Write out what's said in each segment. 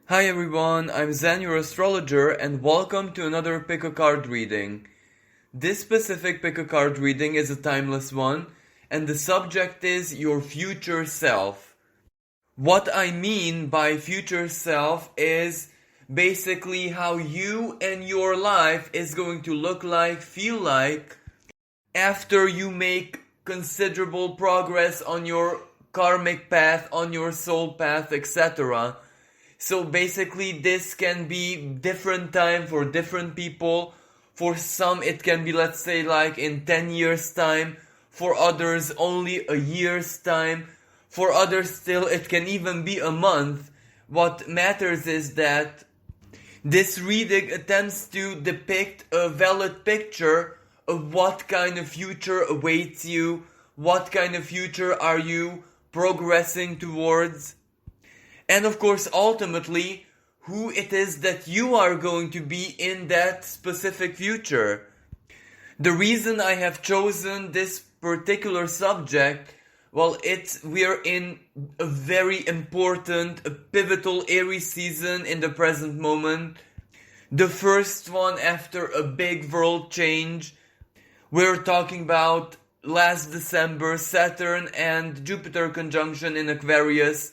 Hi everyone, I'm Zen, your astrologer, and welcome to another pick a card reading. This specific pick a card reading is a timeless one, and the subject is your future self. What I mean by future self is basically how you and your life is going to look like, feel like, after you make considerable progress on your karmic path, on your soul path, etc. So basically, this can be different time for different people. For some, it can be, let's say, like in 10 years' time. For others, only a year's time. For others, still, it can even be a month. What matters is that this reading attempts to depict a valid picture of what kind of future awaits you, what kind of future are you progressing towards, and of course, ultimately, who it is that you are going to be in that specific future. The reason I have chosen this particular subject, well, we're in a very important, a pivotal Aries season in the present moment. The first one after a big world change. We're talking about last December, Saturn and Jupiter conjunction in Aquarius,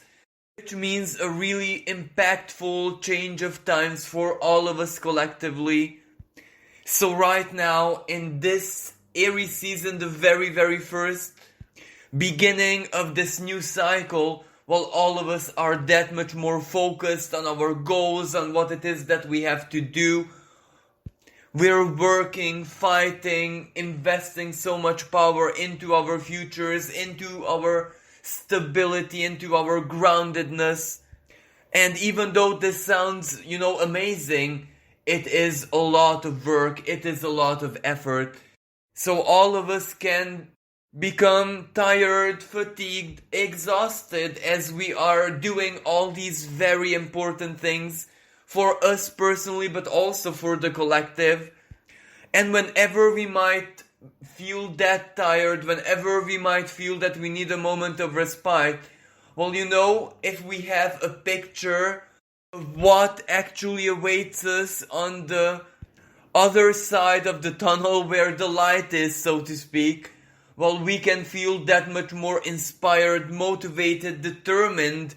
which means a really impactful change of times for all of us collectively. So right now, in this Aries season, the very first beginning of this new cycle, while all of us are that much more focused on our goals, on what it is that we have to do, we're working, fighting, investing so much power into our futures, into our stability, into our groundedness. And even though this sounds, amazing, it is a lot of work, it is a lot of effort. So all of us can become tired, fatigued, exhausted as we are doing all these very important things for us personally, but also for the collective. And whenever we might feel that tired, whenever we might feel that we need a moment of respite, well, if we have a picture of what actually awaits us on the other side of the tunnel where the light is, so to speak, well, we can feel that much more inspired, motivated, determined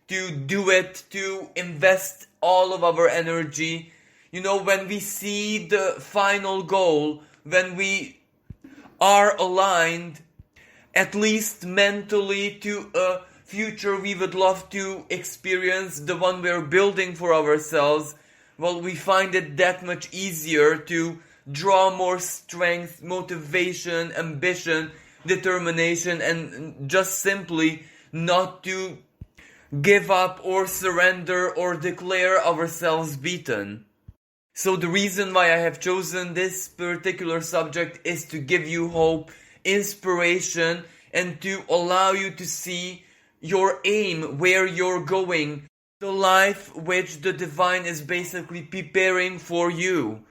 to do it, to invest all of our energy. When we see the final goal, when we are aligned, at least mentally, to a future we would love to experience, the one we're building for ourselves, well, we find it that much easier to draw more strength, motivation, ambition, determination, and just simply not to give up or surrender or declare ourselves beaten. So the reason why I have chosen this particular subject is to give you hope, inspiration, and to allow you to see your aim, where you're going, the life which the divine is basically preparing for you.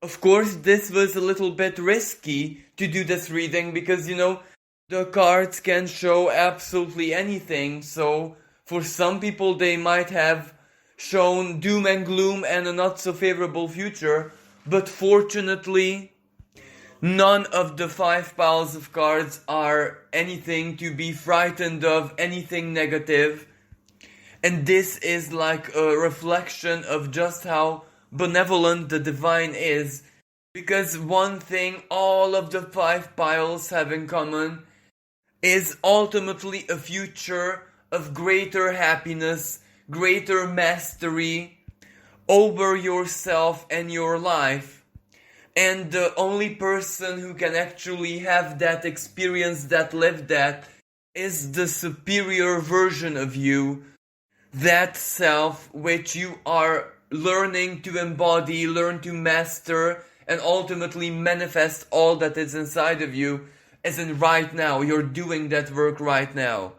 Of course, this was a little bit risky to do this reading because, the cards can show absolutely anything. So for some people, they might have shown doom and gloom and a not so favorable future. But fortunately, none of the 5 piles of cards are anything to be frightened of, anything negative. And this is like a reflection of just how benevolent the divine is. Because one thing all of the 5 piles have in common is ultimately a future of greater happiness, greater mastery over yourself and your life. And the only person who can actually have that experience, that live that, is the superior version of you, that self which you are learning to embody, learn to master, and ultimately manifest all that is inside of you, as in right now. You're doing that work right now.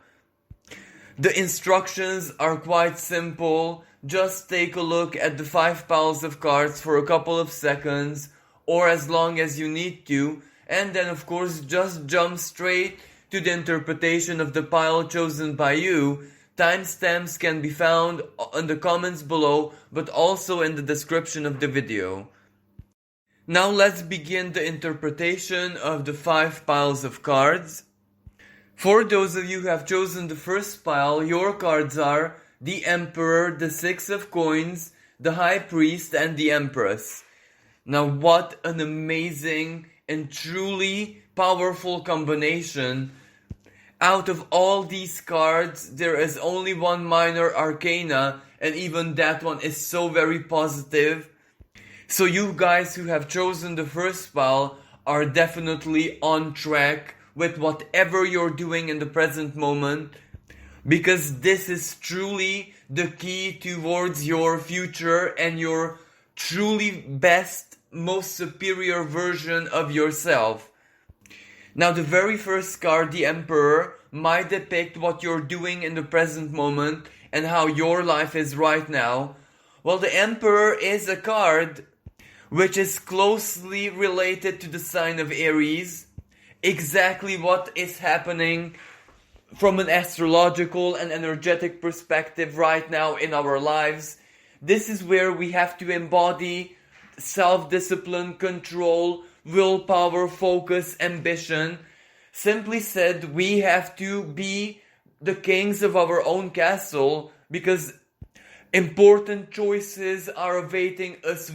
The instructions are quite simple. Just take a look at the 5 piles of cards for a couple of seconds, or as long as you need to, and then of course just jump straight to the interpretation of the pile chosen by you, Timestamps can be found in the comments below, but also in the description of the video. Now let's begin the interpretation of the 5 piles of cards. For those of you who have chosen the first pile, your cards are the Emperor, the 6 of Coins, the High Priest, and the Empress. Now what an amazing and truly powerful combination. Out of all these cards, there is only one minor arcana, and even that one is so very positive. So you guys who have chosen the first pile are definitely on track with whatever you're doing in the present moment, because this is truly the key towards your future and your truly best, most superior version of yourself. Now the very first card, the Emperor, might depict what you're doing in the present moment and how your life is right now. Well, the Emperor is a card which is closely related to the sign of Aries. Exactly what is happening from an astrological and energetic perspective right now in our lives. This is where we have to embody self-discipline, control, willpower, focus, ambition. Simply said, we have to be the kings of our own castle, because important choices are awaiting us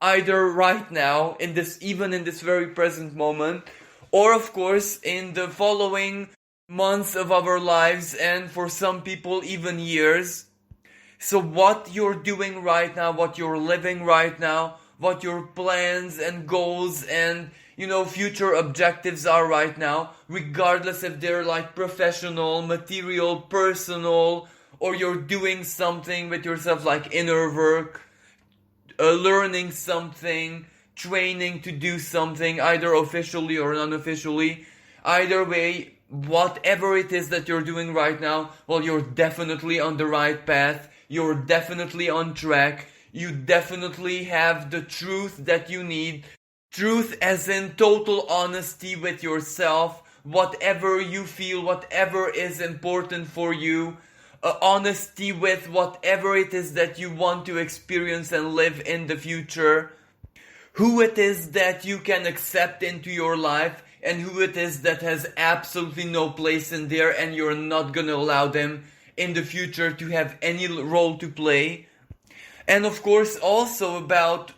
either right now, even in this very present moment, or of course in the following months of our lives, and for some people even years. So what you're doing right now, what you're living right now, what your plans and goals and future objectives are right now, regardless if they're like professional, material, personal, or you're doing something with yourself like inner work, learning something, training to do something, either officially or unofficially. Either way, whatever it is that you're doing right now, well, you're definitely on the right path. You're definitely on track. You definitely have the truth that you need. Truth as in total honesty with yourself. Whatever you feel, whatever is important for you. Honesty with whatever it is that you want to experience and live in the future. Who it is that you can accept into your life, and who it is that has absolutely no place in there and you're not gonna allow them in the future to have any role to play. And of course also about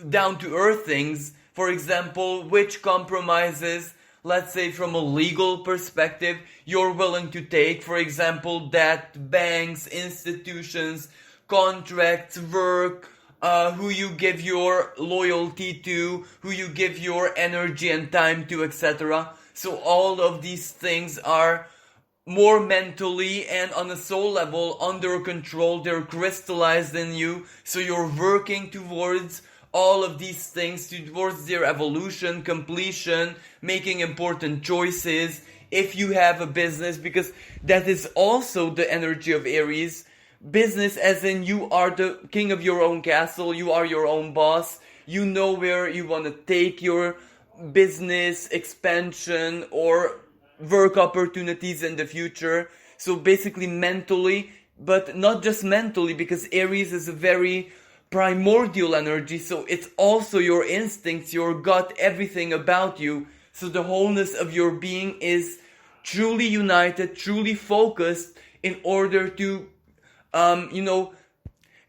down to earth things. For example, which compromises, let's say from a legal perspective, you're willing to take. For example, that banks, institutions, contracts, work, who you give your loyalty to, who you give your energy and time to, etc. So all of these things are more mentally and on a soul level under control. They're crystallized in you. So you're working towards all of these things, towards their evolution, completion, making important choices. If you have a business, because that is also the energy of Aries. Business as in you are the king of your own castle, you are your own boss, you know where you want to take your business expansion or work opportunities in the future. So basically mentally, but not just mentally, because Aries is a very primordial energy, so it's also your instincts, your gut, everything about you. So the wholeness of your being is truly united, truly focused in order to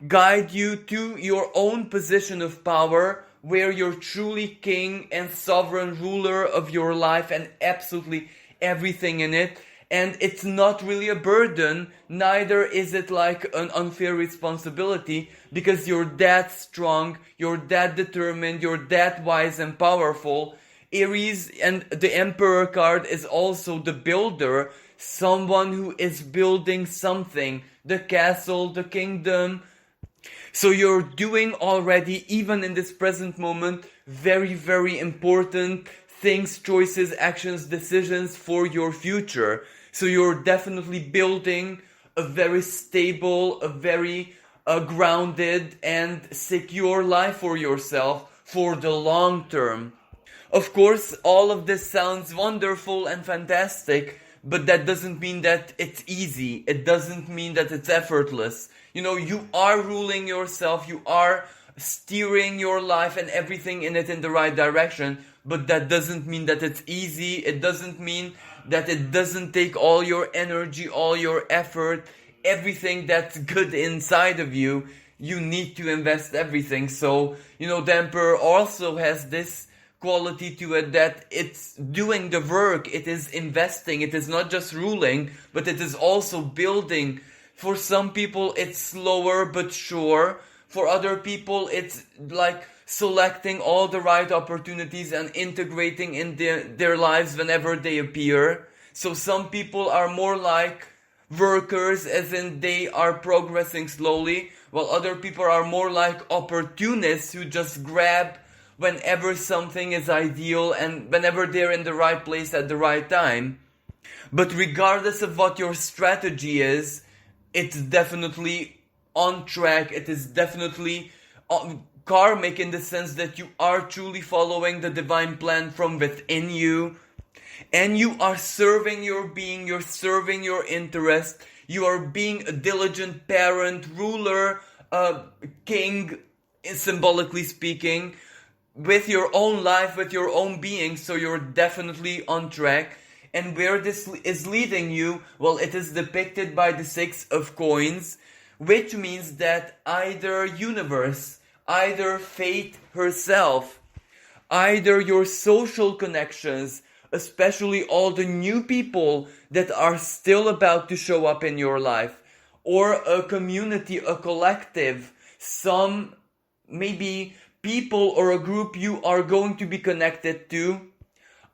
guide you to your own position of power, where you're truly king and sovereign ruler of your life and absolutely everything in it. And it's not really a burden, neither is it like an unfair responsibility, because you're that strong, you're that determined, you're that wise and powerful. Aries and the Emperor card is also the builder, someone who is building something, the castle, the kingdom. So you're doing already, even in this present moment, very, very important things, choices, actions, decisions for your future. So you're definitely building a very stable, a very grounded and secure life for yourself for the long term. Of course, all of this sounds wonderful and fantastic, but that doesn't mean that it's easy. It doesn't mean that it's effortless. You are ruling yourself, you are steering your life and everything in it in the right direction, but that doesn't mean that it's easy. It doesn't mean that it doesn't take all your energy, all your effort, everything that's good inside of you. You need to invest everything. So, the Emperor also has this quality to it, that it's doing the work, it is investing, it is not just ruling, but it is also building. For some people it's slower but sure. For other people it's like selecting all the right opportunities and integrating in their lives whenever they appear. So some people are more like workers, as in they are progressing slowly, while other people are more like opportunists who just grab whenever something is ideal and whenever they're in the right place at the right time. But regardless of what your strategy is, it's definitely on track. It is definitely karmic in the sense that you are truly following the divine plan from within you. And you are serving your being, you're serving your interest, you are being a diligent parent, ruler, king, symbolically speaking, with your own life, with your own being. So you're definitely on track. And where this is leading you, well, it is depicted by the Six of Coins, which means that either universe, either fate herself, either your social connections, especially all the new people that are still about to show up in your life, or a community, a collective, some maybe people or a group you are going to be connected to,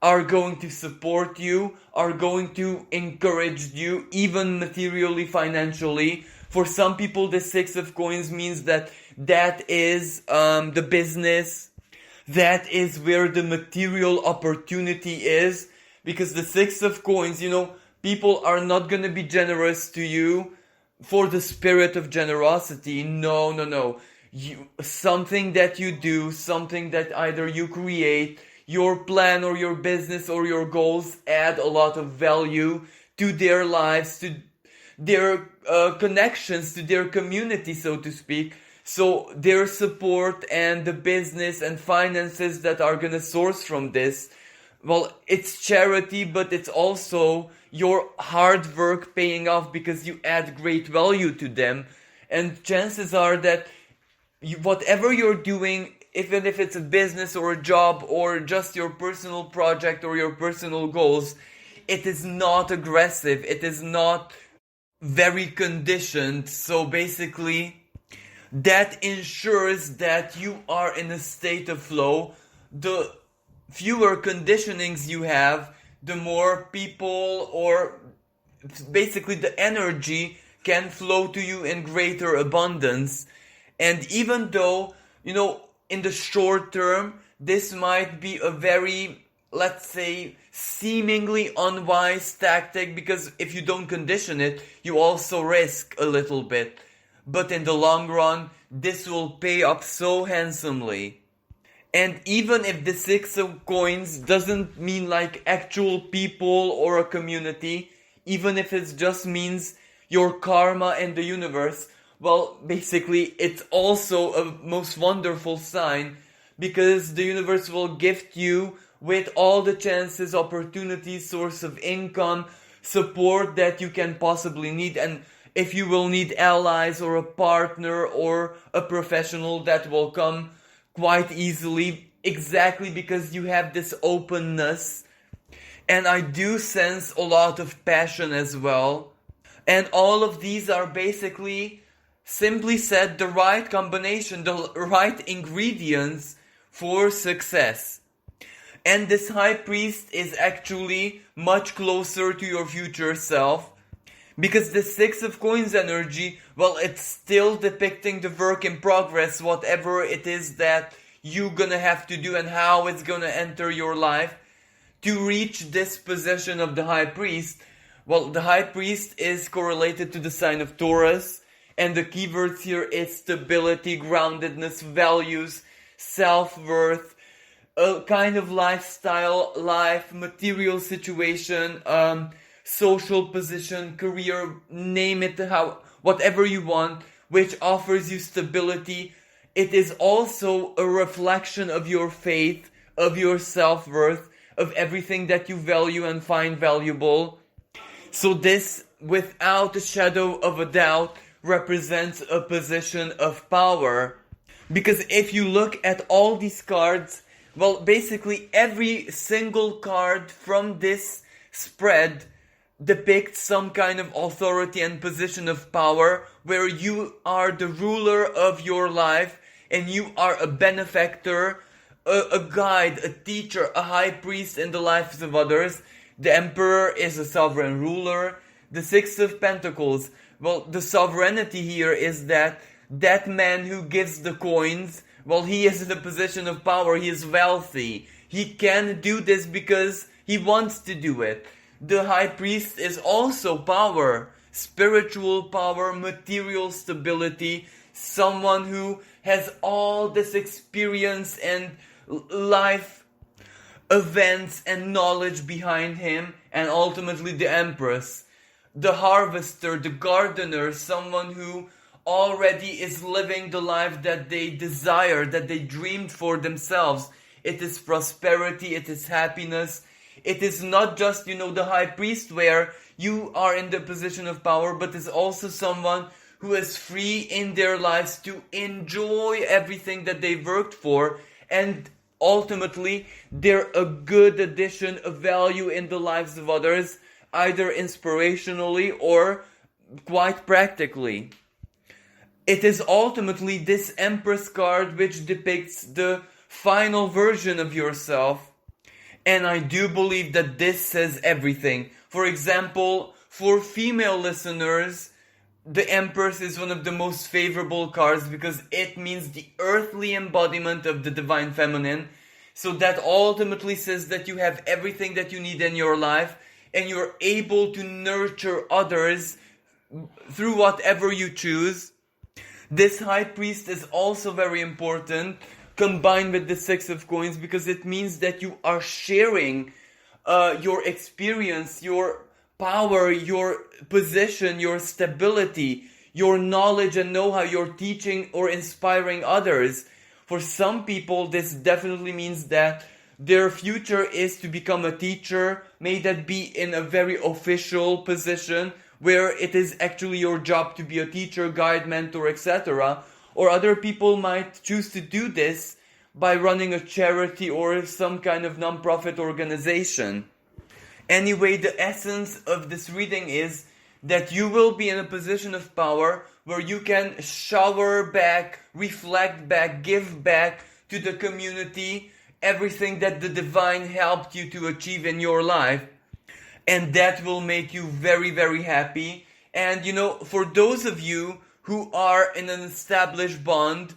are going to support you, are going to encourage you, even materially, financially. For some people, the Six of Coins means that is the business, that is where the material opportunity is. Because the Six of Coins, people are not going to be generous to you for the spirit of generosity. No. Something that you do, something that either you create, your plan or your business or your goals add a lot of value to their lives, to their connections, to their community, so to speak. So their support and the business and finances that are gonna source from this, well, it's charity, but it's also your hard work paying off because you add great value to them. And chances are that whatever you're doing, even if it's a business or a job or just your personal project or your personal goals, it is not aggressive, it is not very conditioned. So basically, that ensures that you are in a state of flow. The fewer conditionings you have, the more people or basically the energy can flow to you in greater abundance. And even though, in the short term, this might be a very, let's say, seemingly unwise tactic, because if you don't condition it, you also risk a little bit. But in the long run, this will pay up so handsomely. And even if the Six of Coins doesn't mean like actual people or a community, even if it just means your karma and the universe, well, basically, it's also a most wonderful sign, because the universe will gift you with all the chances, opportunities, source of income, support that you can possibly need. And if you will need allies or a partner or a professional, that will come quite easily, exactly because you have this openness. And I do sense a lot of passion as well. And all of these are basically, simply said, the right combination, the right ingredients for success. And this High Priest is actually much closer to your future self, because the Six of Coins energy, well, it's still depicting the work in progress, whatever it is that you're gonna have to do and how it's gonna enter your life to reach this position of the High Priest. Well, the High Priest is correlated to the sign of Taurus, and the keywords here is stability, groundedness, values, self-worth, a kind of lifestyle, life, material situation, social position, career, name it whatever you want, which offers you stability. It is also a reflection of your faith, of your self-worth, of everything that you value and find valuable. So this, without a shadow of a doubt, represents a position of power. Because if you look at all these cards, well, basically every single card from this spread depicts some kind of authority and position of power where you are the ruler of your life and you are a benefactor, a guide, a teacher, a high priest in the lives of others. The emperor is a sovereign ruler. The Six of Pentacles, well, the sovereignty here is that man who gives the coins, well, he is in a position of power, he is wealthy. He can do this because he wants to do it. The high priest is also power, spiritual power, material stability, someone who has all this experience and life events and knowledge behind him, and ultimately the Empress. The harvester, the gardener, someone who already is living the life that they desire, that they dreamed for themselves. It is prosperity, it is happiness. It is not just, the high priest where you are in the position of power, but is also someone who is free in their lives to enjoy everything that they worked for, and ultimately they're a good addition, a value in the lives of others, either inspirationally or quite practically. It is ultimately this Empress card which depicts the final version of yourself. And I do believe that this says everything. For example, for female listeners, the Empress is one of the most favorable cards because it means the earthly embodiment of the Divine Feminine. So that ultimately says that you have everything that you need in your life and you're able to nurture others through whatever you choose. This High Priest is also very important, combined with the Six of Coins, because it means that you are sharing your experience, your power, your position, your stability, your knowledge and know-how, you're teaching or inspiring others. For some people, this definitely means that their future is to become a teacher. May that be in a very official position where it is actually your job to be a teacher, guide, mentor, etc. Or other people might choose to do this by running a charity or some kind of non-profit organization. Anyway, the essence of this reading is that you will be in a position of power where you can shower back, reflect back, give back to the community everything that the divine helped you to achieve in your life. And that will make you very, very happy. And for those of you who are in an established bond,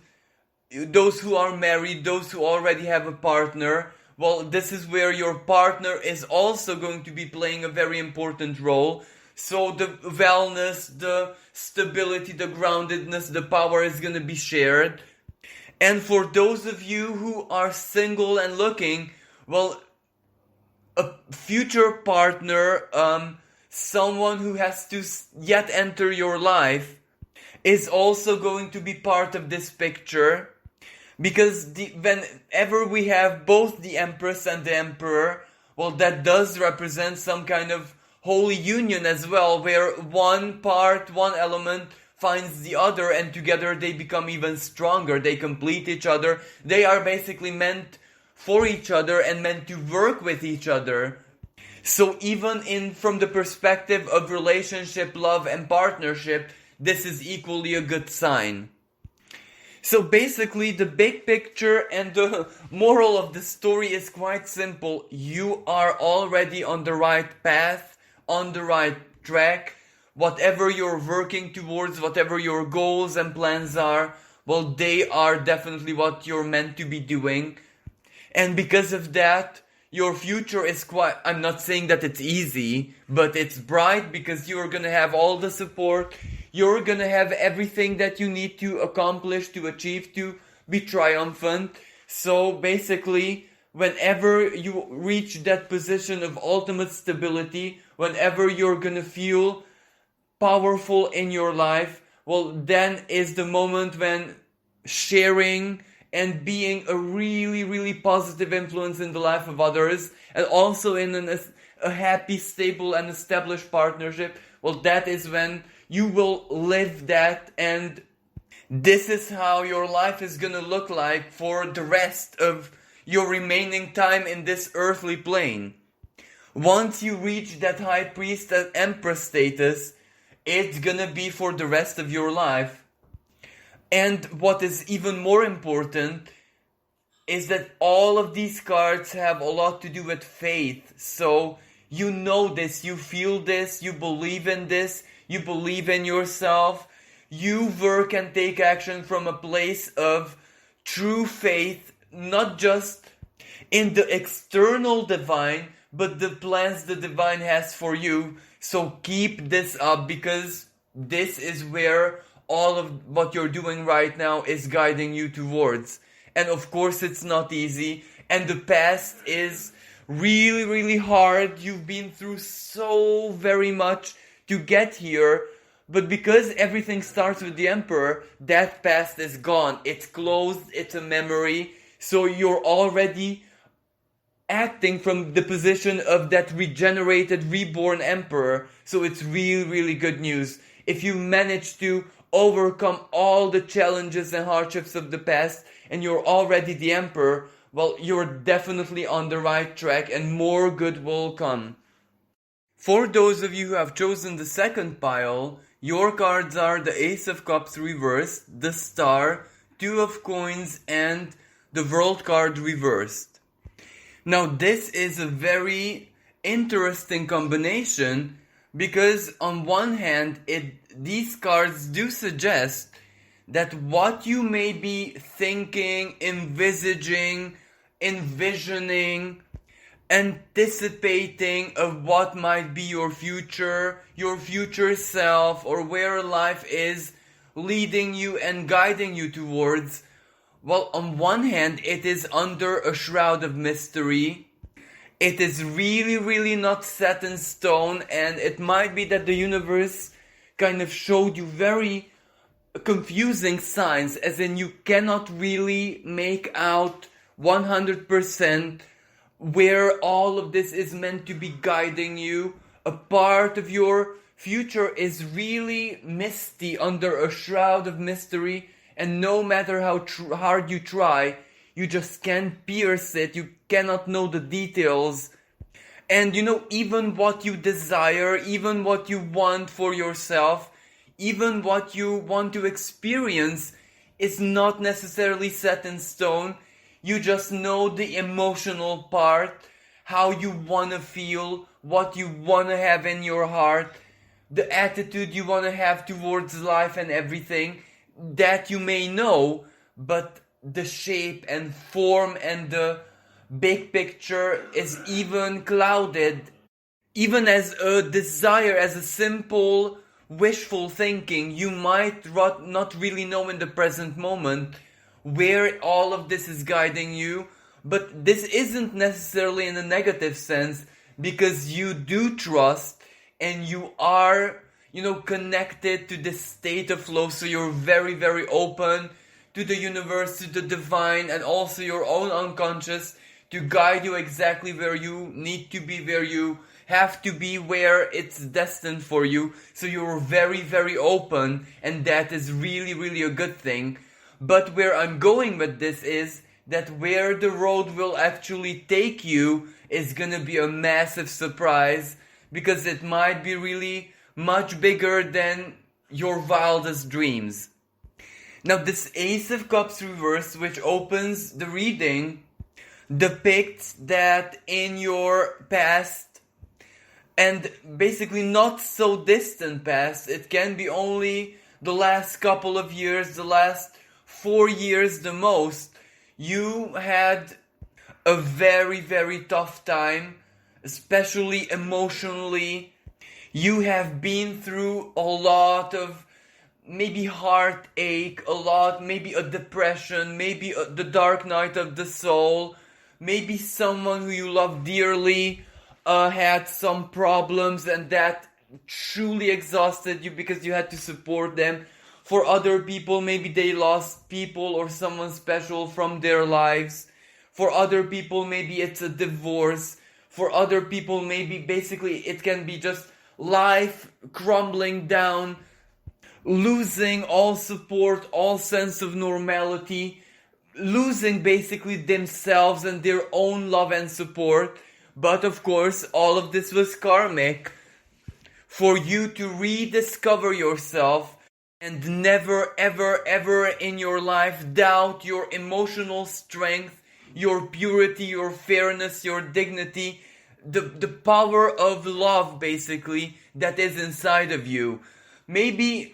those who are married, those who already have a partner, well, this is where your partner is also going to be playing a very important role. So the wellness, the stability, the groundedness, the power is going to be shared. And for those of you who are single and looking, well, a future partner, someone who has to yet enter your life, is also going to be part of this picture. Because whenever we have both the Empress and the Emperor, well, that does represent some kind of holy union as well, where one element finds the other, and together they become even stronger. They complete each other. They are basically meant for each other and meant to work with each other. So even from the perspective of relationship, love, and partnership, this is equally a good sign. So basically, the big picture and the moral of the story is quite simple. You are already on the right path, on the right track. Whatever you're working towards, whatever your goals and plans are, well, they are definitely what you're meant to be doing. And because of that, your future is quite, I'm not saying that it's easy, but it's bright because you're gonna have all the support. You're gonna have everything that you need to accomplish, to achieve, to be triumphant. So basically, whenever you reach that position of ultimate stability, whenever you're gonna feel powerful in your life, well, then is the moment when sharing and being a really, really positive influence in the life of others, and also in a happy, stable, and established partnership, well, that is when you will live that, and this is how your life is gonna look like for the rest of your remaining time in this earthly plane. Once you reach that high priest and empress status, it's gonna be for the rest of your life. And what is even more important is that all of these cards have a lot to do with faith. So you know this, you feel this, you believe in this, you believe in yourself. You work and take action from a place of true faith, not just in the external divine, but the plans the divine has for you. So keep this up, because this is where all of what you're doing right now is guiding you towards. And of course it's not easy, and the past is really, really hard. You've been through so very much to get here, but because everything starts with the Emperor, that past is gone. It's closed, it's a memory, so you're already acting from the position of that regenerated, reborn Emperor. So it's really, really good news. If you manage to overcome all the challenges and hardships of the past, and you're already the Emperor, well, you're definitely on the right track, and more good will come. For those of you who have chosen the second pile, your cards are the Ace of Cups reversed, the Star, Two of Coins, and the World card reversed. Now this is a very interesting combination, because on one hand, these cards do suggest that what you may be thinking, envisaging, envisioning, anticipating of what might be your future self, or where life is leading you and guiding you towards, well, on one hand, it is under a shroud of mystery. It is really, really not set in stone, and it might be that the universe kind of showed you very confusing signs, as in you cannot really make out 100% where all of this is meant to be guiding you. A part of your future is really misty, under a shroud of mystery, and no matter how hard you try, you just can't pierce it, you cannot know the details. And even what you desire, even what you want for yourself, even what you want to experience is not necessarily set in stone. You just know the emotional part, how you want to feel, what you want to have in your heart, the attitude you want to have towards life and everything. That you may know, but the shape and form and the big picture is even clouded. Even as a desire, as a simple wishful thinking, you might not really know in the present moment where all of this is guiding you. But this isn't necessarily in a negative sense, because you do trust and you are connected to this state of flow. So you're very, very open to the universe, to the divine, and also your own unconscious to guide you exactly where you need to be, where you have to be, where it's destined for you. So you're very, very open, and that is really, really a good thing. But where I'm going with this is that where the road will actually take you is gonna be a massive surprise, because it might be really much bigger than your wildest dreams. Now this Ace of Cups reverse, which opens the reading, depicts that in your past, and basically not so distant past, it can be only the last couple of years, the last 4 years the most, you had a very, very tough time, especially emotionally. You have been through a lot of maybe heartache, maybe a depression, maybe the dark night of the soul, maybe someone who you love dearly had some problems and that truly exhausted you because you had to support them. For other people, maybe they lost people or someone special from their lives. For other people, maybe it's a divorce. For other people, maybe basically it can be just life crumbling down, losing all support, all sense of normality, losing basically themselves and their own love and support. But of course, all of this was karmic for you to rediscover yourself and never ever ever in your life doubt your emotional strength, your purity, your fairness, your dignity, the power of love basically that is inside of you. Maybe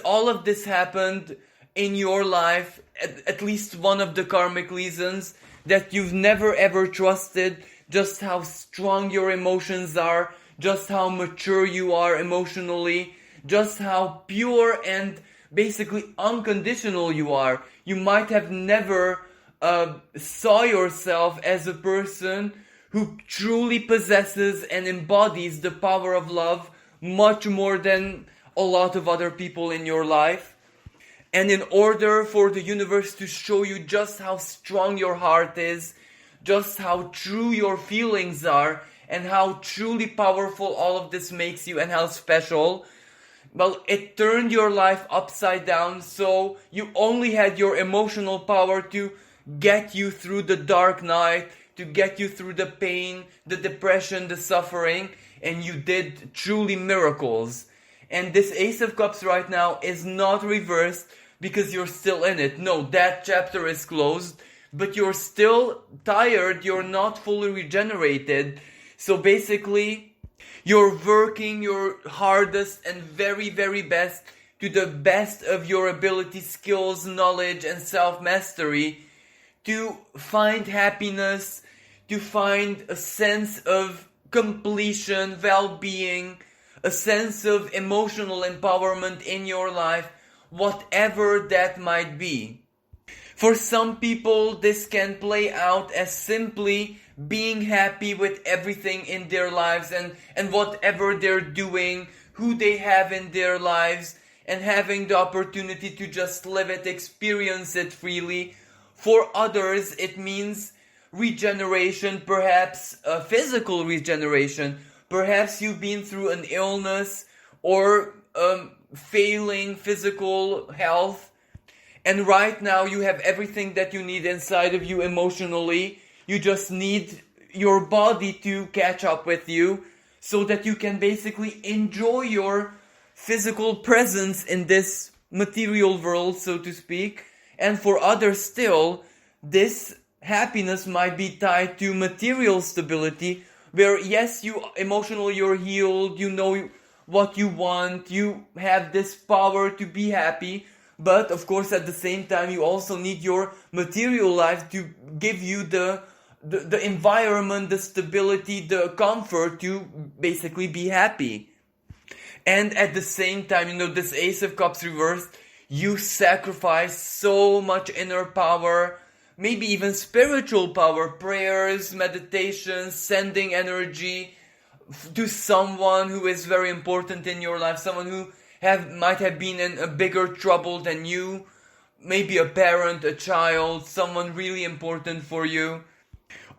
all of this happened in your life, at least one of the karmic reasons, that you've never ever trusted just how strong your emotions are, just how mature you are emotionally, just how pure and basically unconditional you are. You might have never saw yourself as a person who truly possesses and embodies the power of love much more than a lot of other people in your life. And in order for the universe to show you just how strong your heart is, just how true your feelings are, and how truly powerful all of this makes you and how special, well, it turned your life upside down, so you only had your emotional power to get you through the dark night, to get you through the pain, the depression, the suffering, and you did truly miracles. And this Ace of Cups right now is not reversed because you're still in it. No, that chapter is closed, but you're still tired, you're not fully regenerated. So basically, you're working your hardest and very, very best to the best of your ability, skills, knowledge, and self-mastery to find happiness, to find a sense of completion, well-being, a sense of emotional empowerment in your life, whatever that might be. For some people, this can play out as simply being happy with everything in their lives and whatever they're doing, who they have in their lives, and having the opportunity to just live it, experience it freely. For others, it means regeneration, perhaps physical regeneration. Perhaps you've been through an illness or failing physical health, and right now you have everything that you need inside of you emotionally. You just need your body to catch up with you so that you can basically enjoy your physical presence in this material world, so to speak. And for others still, this happiness might be tied to material stability, where yes, you emotionally you're healed, you know what you want, you have this power to be happy, but of course at the same time you also need your material life to give you the environment, the stability, the comfort to basically be happy. And at the same time, this Ace of Cups reversed, you sacrifice so much inner power, maybe even spiritual power, prayers, meditations, sending energy to someone who is very important in your life, someone who might have been in a bigger trouble than you, maybe a parent, a child, someone really important for you.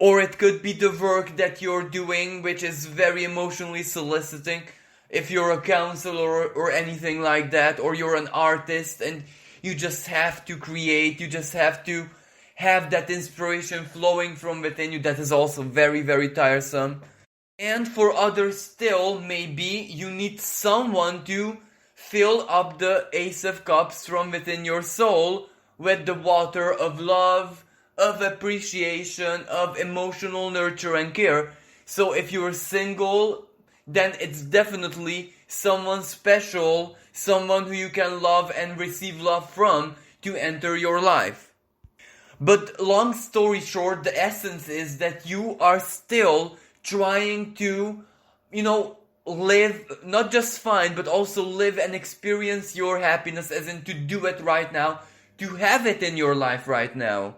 Or it could be the work that you're doing, which is very emotionally soliciting. If you're a counselor or anything like that, or you're an artist and you just have to create, you just have to have that inspiration flowing from within you, that is also very, very tiresome. And for others still, maybe you need someone to fill up the Ace of Cups from within your soul with the water of love, of appreciation, of emotional nurture and care. So if you're single, then it's definitely someone special, someone who you can love and receive love from to enter your life. But long story short, the essence is that you are still trying to, live, not just find, but also live and experience your happiness, as in to do it right now, to have it in your life right now.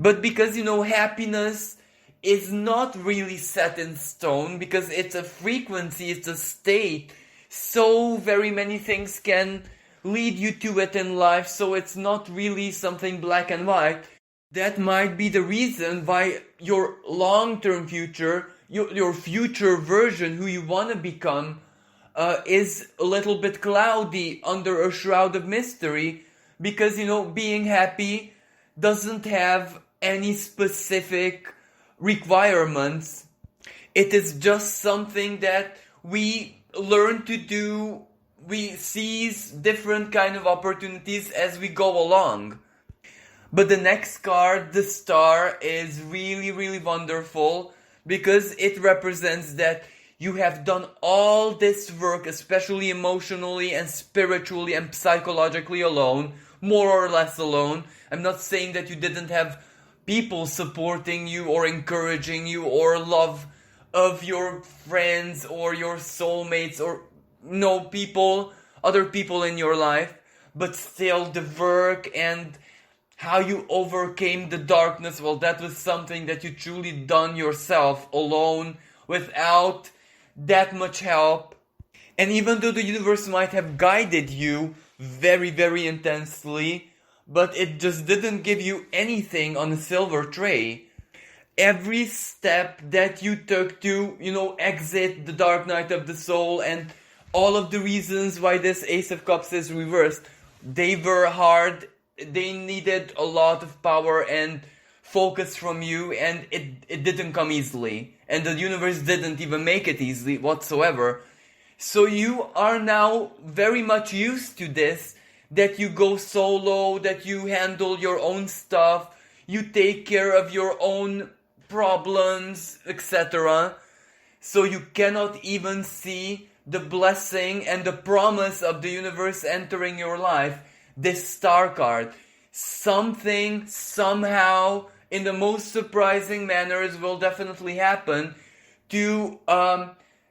But because, happiness is not really set in stone, because it's a frequency, it's a state, so very many things can lead you to it in life, so it's not really something black and white. That might be the reason why your long-term future, your future version, who you want to become, is a little bit cloudy under a shroud of mystery, because, being happy doesn't have any specific requirements. It is just something that we learn to do. We seize different kind of opportunities as we go along. But the next card, the Star, is really, really wonderful because it represents that you have done all this work, especially emotionally and spiritually and psychologically alone, more or less alone. I'm not saying that you didn't have people supporting you or encouraging you or love of your friends or your soulmates or other people in your life, but still the work and how you overcame the darkness, well, that was something that you truly done yourself alone without that much help. And even though the universe might have guided you very, very intensely, but it just didn't give you anything on a silver tray. Every step that you took to, exit the dark night of the soul and all of the reasons why this Ace of Cups is reversed, they were hard, they needed a lot of power and focus from you, and it didn't come easily. And the universe didn't even make it easily whatsoever. So you are now very much used to this, that you go solo, that you handle your own stuff, you take care of your own problems, etc. So you cannot even see the blessing and the promise of the universe entering your life. This Star card. Something, somehow, in the most surprising manners will definitely happen to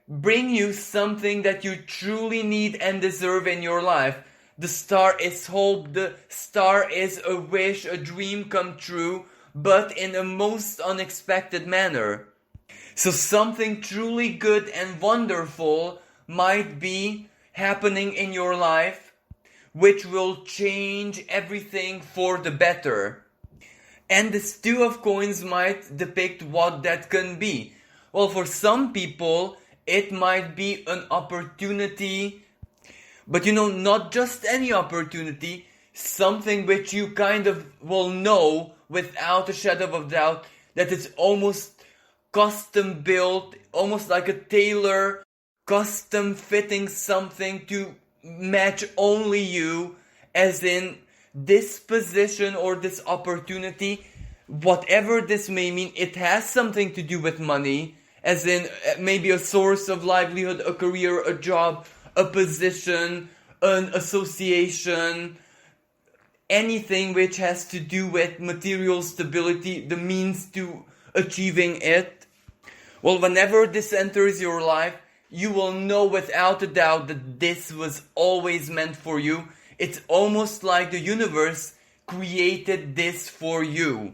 bring you something that you truly need and deserve in your life. The Star is hope, the Star is a wish, a dream come true, but in a most unexpected manner. So something truly good and wonderful might be happening in your life, which will change everything for the better. And this Two of Coins might depict what that can be. Well, for some people, it might be an opportunity, but not just any opportunity, something which you kind of will know without a shadow of doubt that it's almost custom built, almost like a tailor custom fitting something to match only you, as in this position or this opportunity, whatever this may mean, it has something to do with money, as in maybe a source of livelihood, a career, a job, a position, an association, anything which has to do with material stability, the means to achieving it. Well, whenever this enters your life, you will know without a doubt that this was always meant for you. It's almost like the universe created this for you.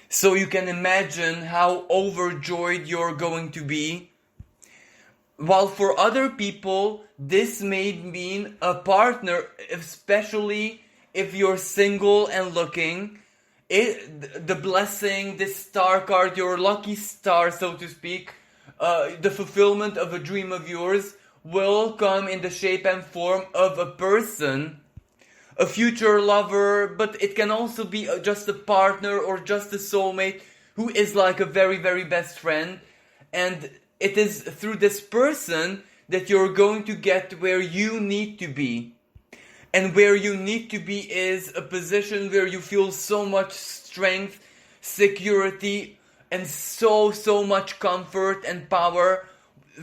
So you can imagine how overjoyed you're going to be. While for other people, this may mean a partner, especially if you're single and looking. The blessing, this Star card, your lucky star, so to speak, the fulfillment of a dream of yours will come in the shape and form of a person, a future lover, but it can also be just a partner or just a soulmate who is like a very, very best friend. And it is through this person that you're going to get where you need to be. And where you need to be is a position where you feel so much strength, security, and so much comfort and power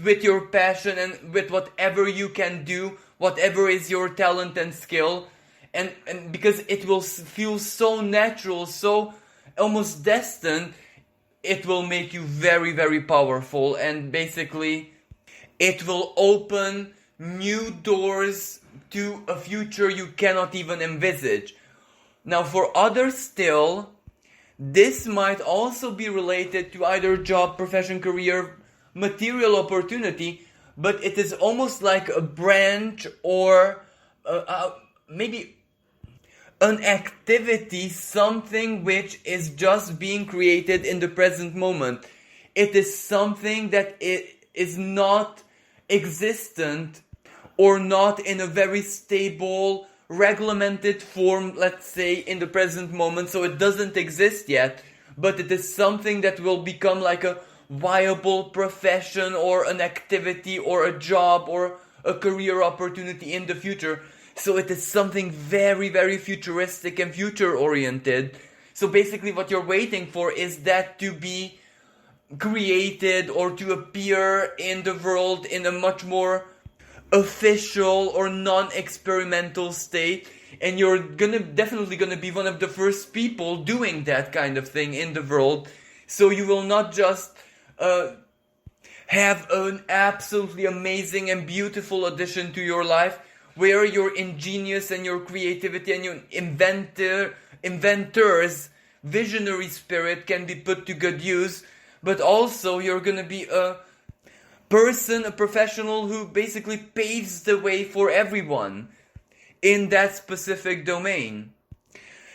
with your passion and with whatever you can do, whatever is your talent and skill. And because it will feel so natural, so almost destined, it will make you very, very powerful. And basically, it will open new doors to a future you cannot even envisage. Now, for others still, This might also be related to either job, profession, career, material opportunity, but it is almost like a branch or maybe an activity, something which is just being created in the present moment. It is something that it is not existent or not in a very stable, regulated form, let's say, in the present moment, so it doesn't exist yet, but it is something that will become like a viable profession or an activity or a job or a career opportunity in the future. So it is something very, very futuristic and future oriented. So basically what you're waiting for is that to be created or to appear in the world in a much more official or non-experimental state, and you're definitely gonna be one of the first people doing that kind of thing in the world. So you will not just have an absolutely amazing and beautiful addition to your life where your ingenious and your creativity and your inventor's visionary spirit can be put to good use, but also you're gonna be a person, a professional who basically paves the way for everyone in that specific domain.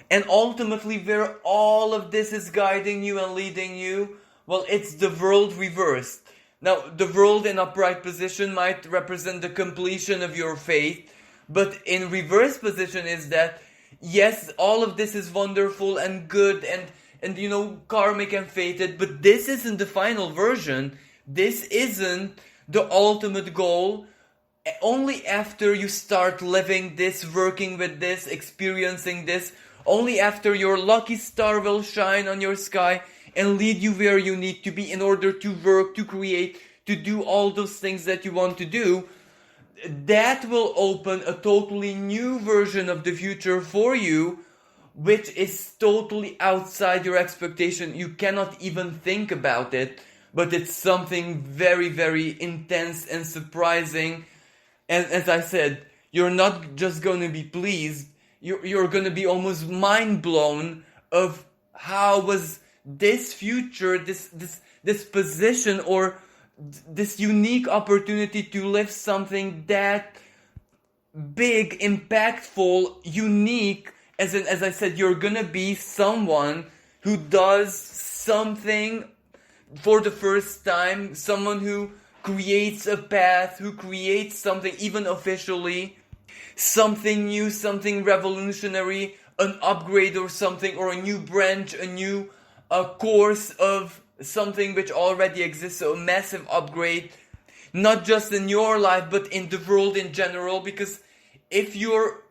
And ultimately, where all of this is guiding you and leading you, well, it's the world reversed. Now, the world in upright position might represent the completion of your faith, but in reverse position is that, yes, all of this is wonderful and good and you know, karmic and fated, but this isn't the final version. This isn't the ultimate goal. Only after you start living this, working with this, experiencing this, only after your lucky star will shine on your sky and lead you where you need to be in order to work, to create, to do all those things that you want to do, that will open a totally new version of the future for you, which is totally outside your expectation. You cannot even think about it, but it's something very, very intense and surprising. And as I said, you're not just going to be pleased, you're going to be almost mind blown of how was this future, this position or this unique opportunity to live something that big, impactful, unique. As I said, you're gonna be someone who does something for the first time, someone who creates a path, who creates something even officially, something new, something revolutionary, an upgrade or something, or a new branch, a new course of something which already exists, so a massive upgrade, not just in your life, but in the world in general, because if you're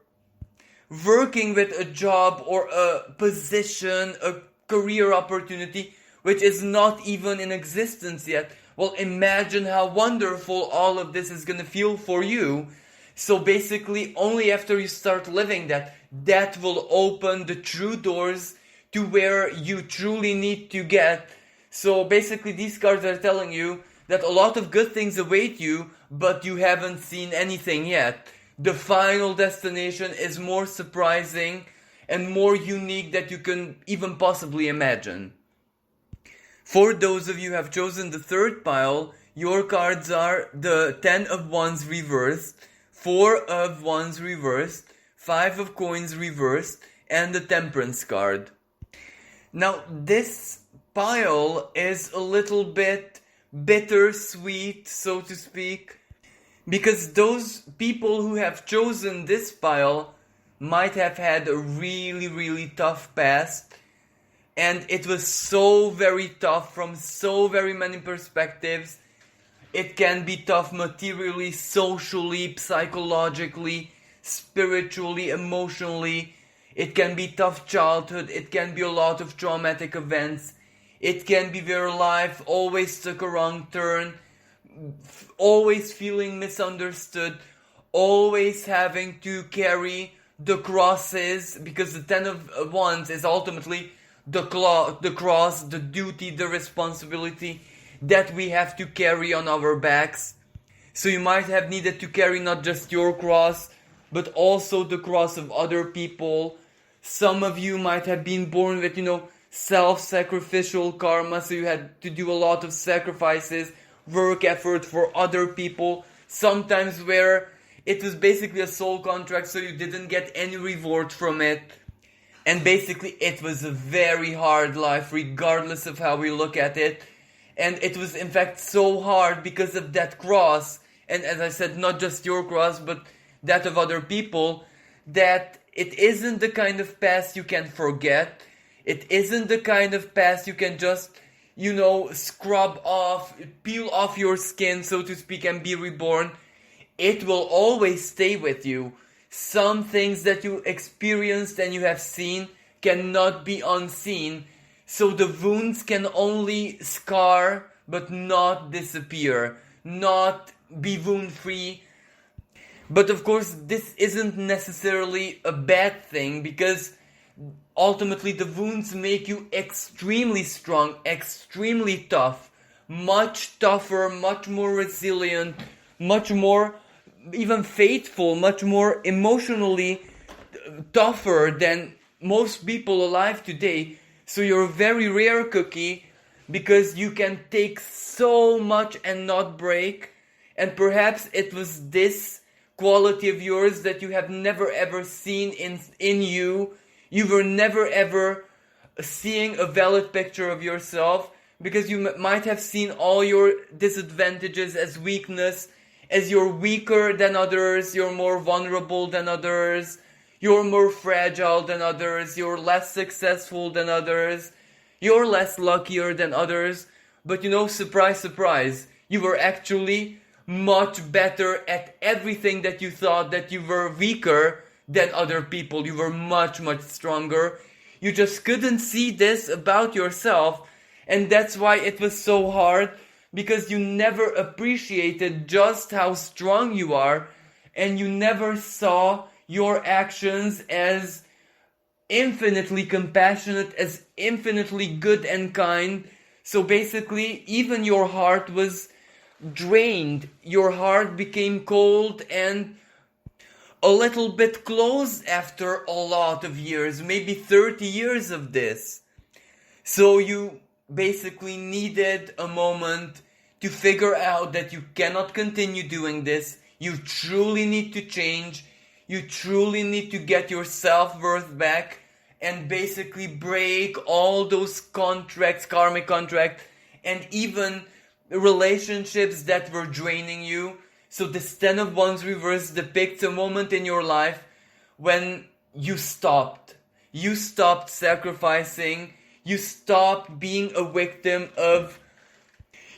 working with a job or a position, a career opportunity, which is not even in existence yet, well, imagine how wonderful all of this is gonna feel for you. So basically, only after you start living that will open the true doors to where you truly need to get. So basically, these cards are telling you that a lot of good things await you, but you haven't seen anything yet. The final destination is more surprising and more unique than you can even possibly imagine. For those of you who have chosen the third pile, your cards are the 10 of Wands reversed, 4 of Wands reversed, 5 of Coins reversed, and the Temperance card. Now, this pile is a little bit bittersweet, so to speak, because those people who have chosen this pile might have had a really, really tough past, and it was so very tough from so very many perspectives. It can be tough materially, socially, psychologically, spiritually, emotionally. It can be tough childhood. It can be a lot of traumatic events. It can be where life always took a wrong turn, always feeling misunderstood, always having to carry the crosses, because the 10 of Wands is ultimately the cross, the duty, the responsibility that we have to carry on our backs. So you might have needed to carry not just your cross, but also the cross of other people. Some of you might have been born with, self-sacrificial karma, so you had to do a lot of sacrifices, work effort for other people, sometimes where it was basically a soul contract, so you didn't get any reward from it. And basically it was a very hard life, regardless of how we look at it. And it was in fact so hard because of that cross, and as I said, not just your cross, but that of other people, that it isn't the kind of past you can forget. It isn't the kind of past you can just, scrub off, peel off your skin, so to speak, and be reborn. It will always stay with you. Some things that you experienced and you have seen cannot be unseen. So the wounds can only scar, but not disappear, not be wound free. But of course, this isn't necessarily a bad thing, because ultimately the wounds make you extremely strong, extremely tough, much tougher, much more resilient, much more even faithful, much more emotionally tougher than most people alive today. So you're a very rare cookie, because you can take so much and not break. And perhaps it was this quality of yours that you have never ever seen in you. You were never ever seeing a valid picture of yourself, because you might have seen all your disadvantages as weakness, as you're weaker than others, you're more vulnerable than others, you're more fragile than others, you're less successful than others, you're less luckier than others. But surprise, surprise, you were actually much better at everything that you thought that you were weaker than other people. You were much, much stronger. You just couldn't see this about yourself, and that's why it was so hard, because you never appreciated just how strong you are, and you never saw your actions as infinitely compassionate, as infinitely good and kind. So basically, even your heart was drained. Your heart became cold and a little bit closed after a lot of years, maybe 30 years of this. So you basically needed a moment to figure out that you cannot continue doing this. You truly need to change. You truly need to get your self-worth back, and basically break all those contracts, karmic contracts, and even relationships that were draining you. So this 10 of Wands reverse depicts a moment in your life when you stopped. You stopped sacrificing. You stopped being a victim of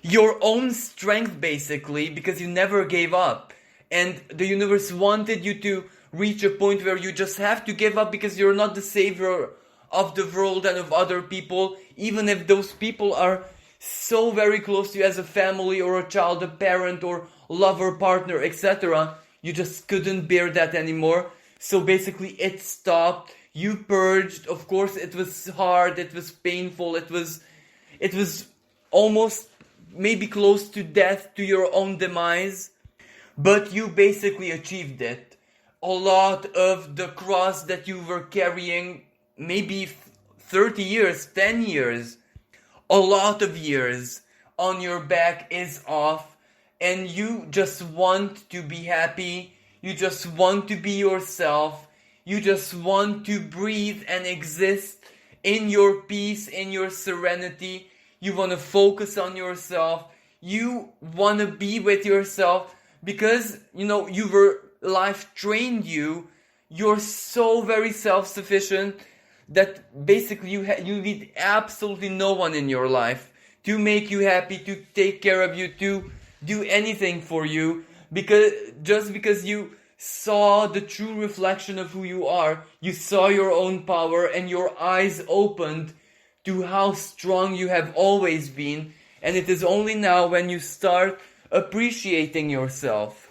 your own strength, basically, because you never gave up. And the universe wanted you to reach a point where you just have to give up, because you're not the savior of the world and of other people, even if those people are so very close to you as a family or a child, a parent or lover, partner, etc. You just couldn't bear that anymore. So basically it stopped. You purged. Of course it was hard, it was painful, it was almost maybe close to death, to your own demise, but you basically achieved it. A lot of the cross that you were carrying, maybe 30 years, 10 years, a lot of years on your back is off, and you just want to be happy, you just want to be yourself, you just want to breathe and exist in your peace, in your serenity. You want to focus on yourself, you want to be with yourself, because life trained you. You're so very self-sufficient that basically you need absolutely no one in your life to make you happy, to take care of you, to do anything for you, because you saw the true reflection of who you are. You saw your own power, and your eyes opened to how strong you have always been. And it is only now, when you start appreciating yourself,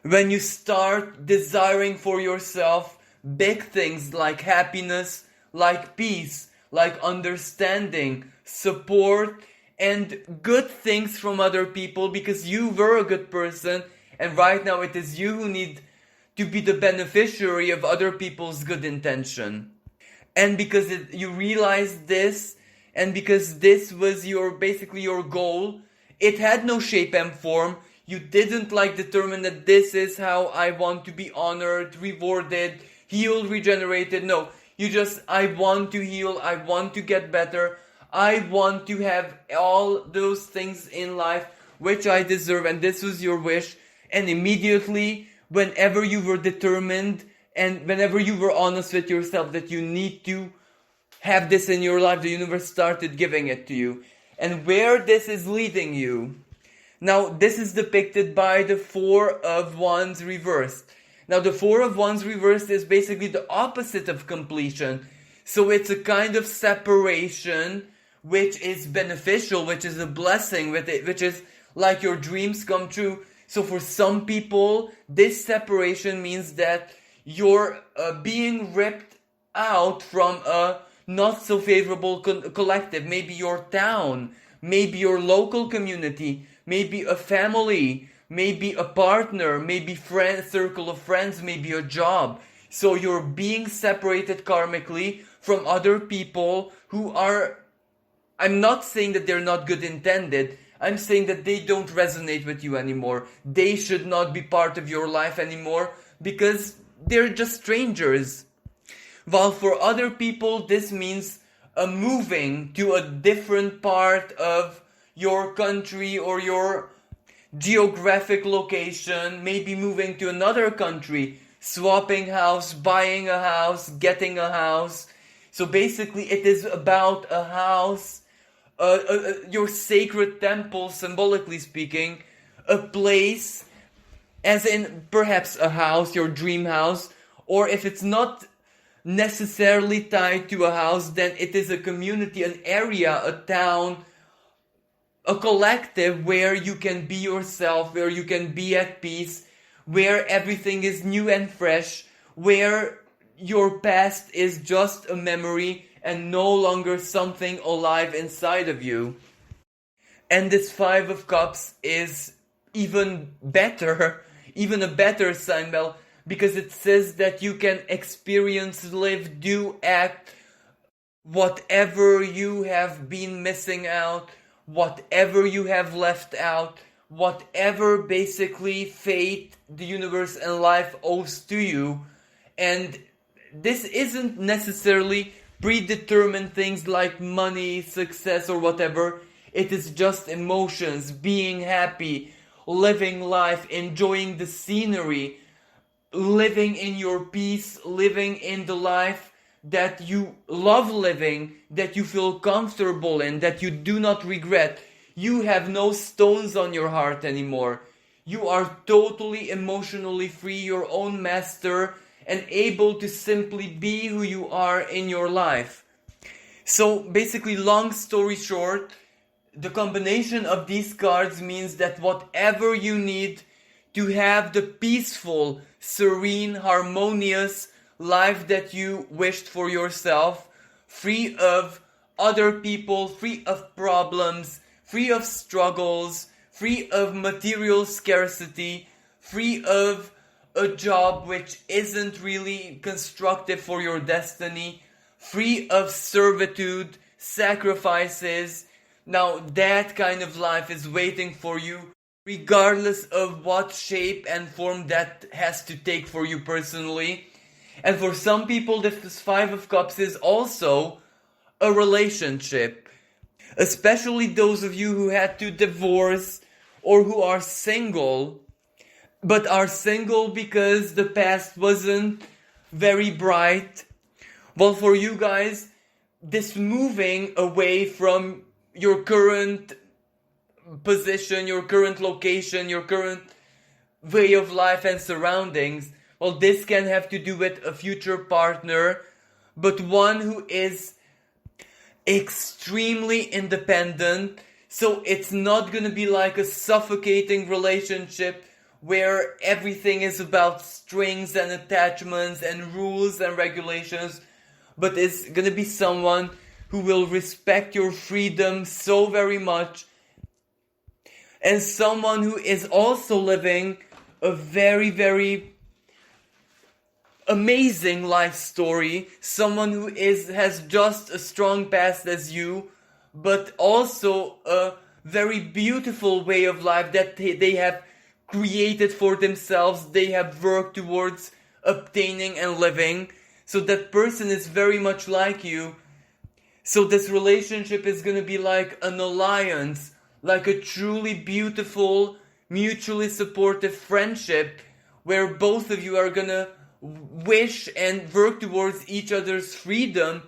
when you start desiring for yourself big things like happiness, like peace, like understanding, support, and good things from other people, because you were a good person, and right now it is you who need to be the beneficiary of other people's good intention. and because you realized this, and because this was basically your goal, it had no shape and form. You didn't determine that this is how I want to be honored, rewarded, healed, regenerated. No, you just, I want to heal, I want to get better, I want to have all those things in life which I deserve, and this was your wish. And immediately, whenever you were determined and whenever you were honest with yourself that you need to have this in your life, the universe started giving it to you. And where this is leading you. Now, this is depicted by the Four of Wands reversed. Now, the Four of Wands reversed is basically the opposite of completion. So it's a kind of separation which is beneficial, which is a blessing, which is like your dreams come true. So for some people, this separation means that you're being ripped out from a not so favorable collective, maybe your town, maybe your local community, maybe a family, maybe a partner, maybe circle of friends, maybe a job. So you're being separated karmically from other people who are, I'm not saying that they're not good intended, I'm saying that they don't resonate with you anymore. They should not be part of your life anymore because they're just strangers. While for other people, this means moving to a different part of your country or your geographic location, maybe moving to another country, swapping house, buying a house, getting a house. So basically it is about a house, your sacred temple, symbolically speaking, a place, as in perhaps a house, your dream house, or if it's not necessarily tied to a house, then it is a community, an area, a town, a collective where you can be yourself, where you can be at peace, where everything is new and fresh, where your past is just a memory and no longer something alive inside of you. And this Five of Cups is even better, even a better sign, because it says that you can experience, live, do, act, whatever you have been missing out, whatever you have left out, whatever basically fate, the universe, and life owes to you. And this isn't necessarily predetermined things like money, success, or whatever. It is just emotions, being happy, living life, enjoying the scenery, living in your peace, living in the life that you love living, that you feel comfortable in, that you do not regret. You have no stones on your heart anymore. You are totally emotionally free, your own master, and able to simply be who you are in your life. So basically, long story short, the combination of these cards means that whatever you need to have the peaceful, serene, harmonious life that you wished for yourself, free of other people, free of problems, free of struggles, free of material scarcity, free of a job which isn't really constructive for your destiny, free of servitude, sacrifices. Now that kind of life is waiting for you, regardless of what shape and form that has to take for you personally. And for some people, this Five of Cups is also a relationship. Especially those of you who had to divorce or who are single, but are single because the past wasn't very bright. Well, for you guys, this moving away from your current position, your current location, your current way of life and surroundings, well, this can have to do with a future partner, but one who is extremely independent. So it's not gonna be like a suffocating relationship where everything is about strings and attachments and rules and regulations, but it's gonna be someone who will respect your freedom so very much, and someone who is also living a very, very amazing life story, someone who has just a strong past as you, but also a very beautiful way of life that they have created for themselves, they have worked towards obtaining and living. So that person is very much like you. So this relationship is gonna be like an alliance, like a truly beautiful, mutually supportive friendship where both of you are gonna wish and work towards each other's freedom,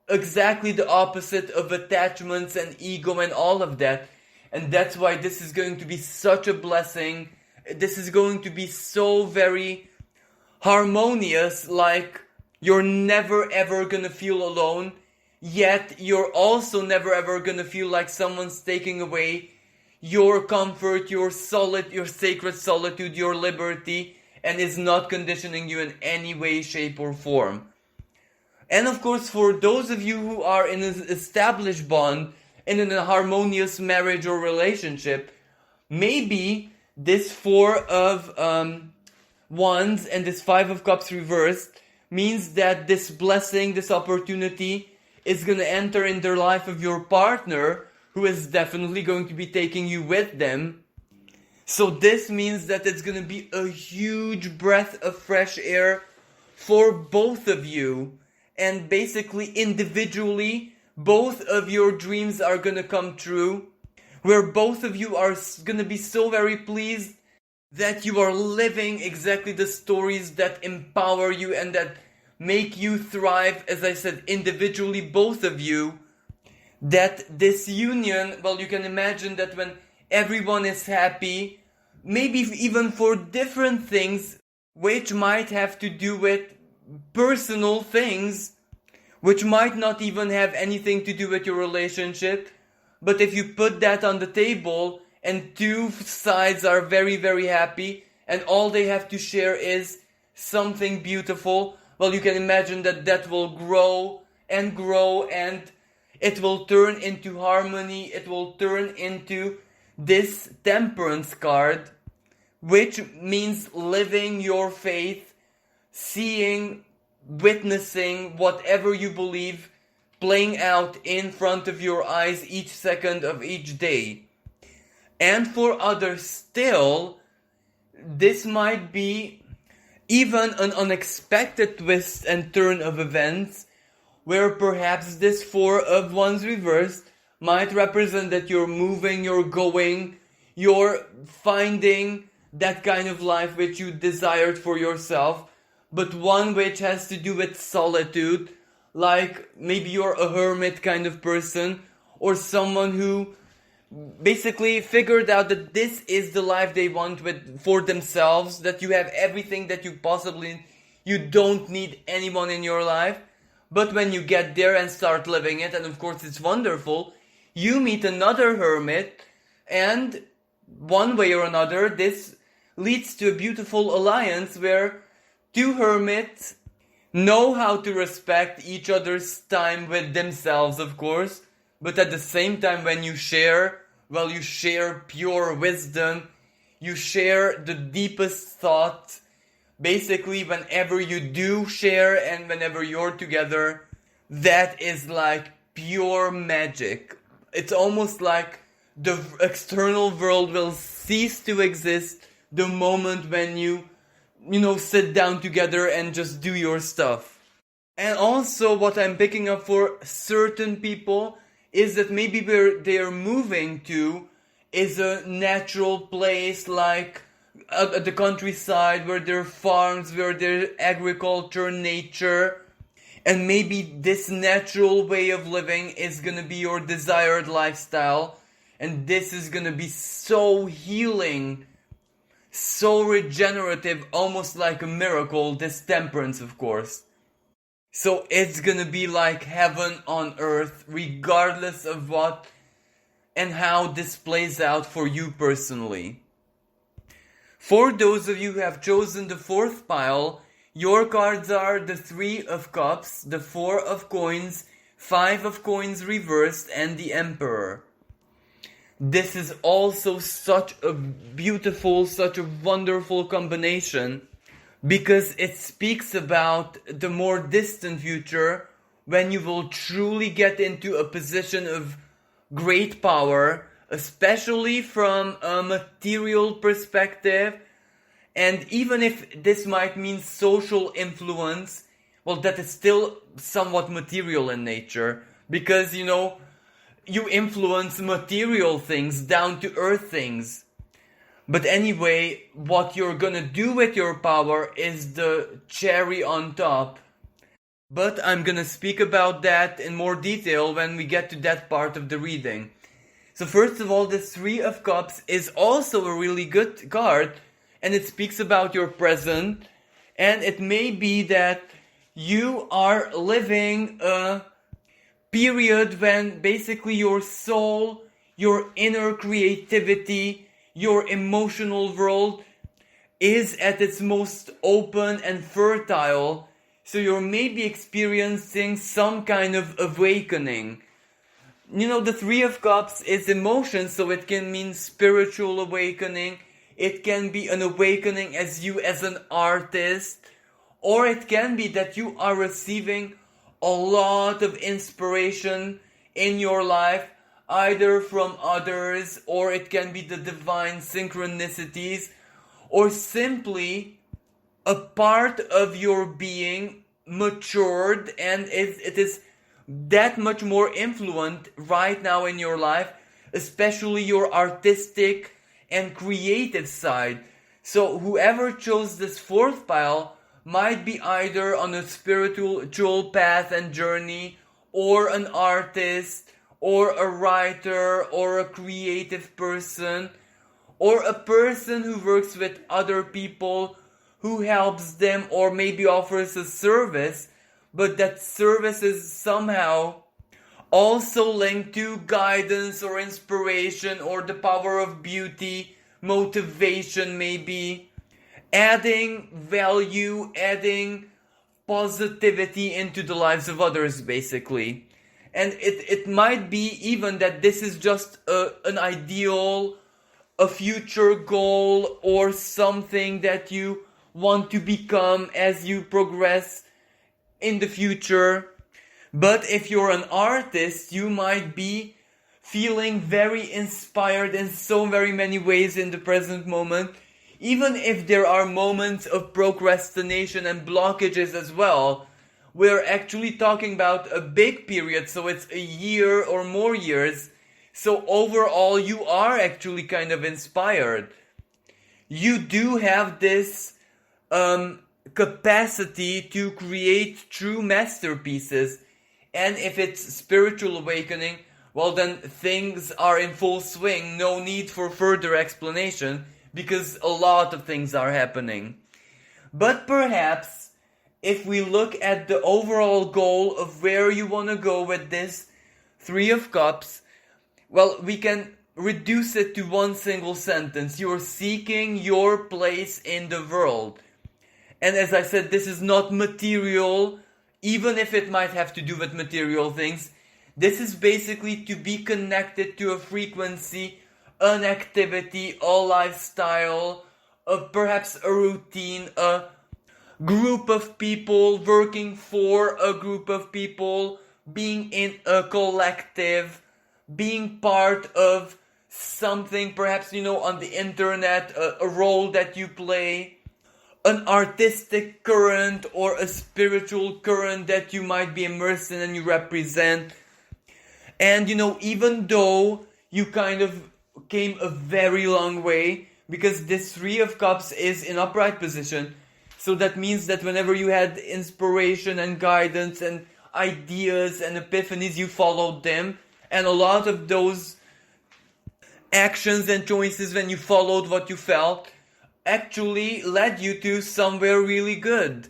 exactly the opposite of attachments and ego and all of that. And that's why this is going to be such a blessing. This is going to be so very harmonious, like you're never ever gonna feel alone, yet you're also never ever gonna feel like someone's taking away your comfort, your sacred solitude, your liberty, and is not conditioning you in any way, shape, or form. And of course, for those of you who are in an established bond, in a harmonious marriage or relationship, maybe this Four of Wands and this Five of Cups reversed means that this blessing, this opportunity is going to enter in the life of your partner, who is definitely going to be taking you with them. So this means that it's going to be a huge breath of fresh air for both of you. And basically, individually, both of your dreams are going to come true, where both of you are going to be so very pleased that you are living exactly the stories that empower you and that make you thrive, as I said, individually, both of you. That this union, well, you can imagine that when everyone is happy, maybe even for different things, which might have to do with personal things, which might not even have anything to do with your relationship, but if you put that on the table and two sides are very, very happy and all they have to share is something beautiful, well, you can imagine that that will grow and it will turn into harmony, it will turn into this Temperance card, which means living your faith, seeing, witnessing whatever you believe playing out in front of your eyes each second of each day. And for others still, this might be even an unexpected twist and turn of events, where perhaps this Four of Wands reversed might represent that you're moving, you're going, you're finding that kind of life which you desired for yourself, but one which has to do with solitude, like maybe you're a hermit kind of person, or someone who basically figured out that this is the life they want for themselves, that you have everything that you don't need anyone in your life. But when you get there and start living it, and of course it's wonderful, you meet another hermit, and one way or another, this leads to a beautiful alliance where two hermits know how to respect each other's time with themselves, of course, but at the same time when you share, well, you share pure wisdom, you share the deepest thought. Basically, whenever you do share and whenever you're together, that is like pure magic. It's almost like the external world will cease to exist the moment when you sit down together and just do your stuff. And also what I'm picking up for certain people is that maybe where they're moving to is a natural place like at the countryside where there are farms, where there's agriculture, nature, and maybe this natural way of living is gonna be your desired lifestyle, and this is gonna be so healing, so regenerative, almost like a miracle, this Temperance, of course. So it's gonna be like heaven on earth, regardless of what and how this plays out for you personally. For those of you who have chosen the fourth pile, your cards are the Three of Cups, the Four of Coins, Five of Coins reversed, and the Emperor. This is also such a beautiful, such a wonderful combination, because it speaks about the more distant future when you will truly get into a position of great power, especially from a material perspective. And even if this might mean social influence, well, that is still somewhat material in nature, because, you influence material things, down to earth things. But anyway, what you're gonna do with your power is the cherry on top. But I'm gonna speak about that in more detail when we get to that part of the reading. So first of all, the Three of Cups is also a really good card, and it speaks about your present, and it may be that you are living a period when basically your soul, your inner creativity, your emotional world is at its most open and fertile. So you're maybe experiencing some kind of awakening. The Three of Cups is emotion, so it can mean spiritual awakening. It can be an awakening as you as an artist. Or it can be that you are receiving a lot of inspiration in your life, either from others, or it can be the divine synchronicities, or simply a part of your being matured and it is that much more influent right now in your life, especially your artistic and creative side. So whoever chose this fourth pile might be either on a spiritual path and journey, or an artist, or a writer, or a creative person, or a person who works with other people, who helps them, or maybe offers a service, but that service is somehow also linked to guidance or inspiration or the power of beauty, motivation maybe, adding value, adding positivity into the lives of others basically. And it might be even that this is just an ideal, a future goal, or something that you want to become as you progress in the future. But if you're an artist, you might be feeling very inspired in so very many ways in the present moment, even if there are moments of procrastination and blockages as well. We're actually talking about a big period, so it's a year or more years. So overall, you are actually kind of inspired. You do have this capacity to create true masterpieces. And if it's spiritual awakening, well then things are in full swing. No need for further explanation, because a lot of things are happening. But perhaps, if we look at the overall goal of where you want to go with this Three of Cups, well, we can reduce it to one single sentence. You're seeking your place in the world. And as I said, this is not material, even if it might have to do with material things. This is basically to be connected to a frequency, an activity, a lifestyle, perhaps a routine, a group of people, working for a group of people, being in a collective, being part of something, perhaps, on the internet, a role that you play, an artistic current or a spiritual current that you might be immersed in and you represent. And, even though you kind of came a very long way, because this Three of Cups is in upright position, so that means that whenever you had inspiration and guidance and ideas and epiphanies, you followed them. And a lot of those actions and choices, when you followed what you felt, actually led you to somewhere really good.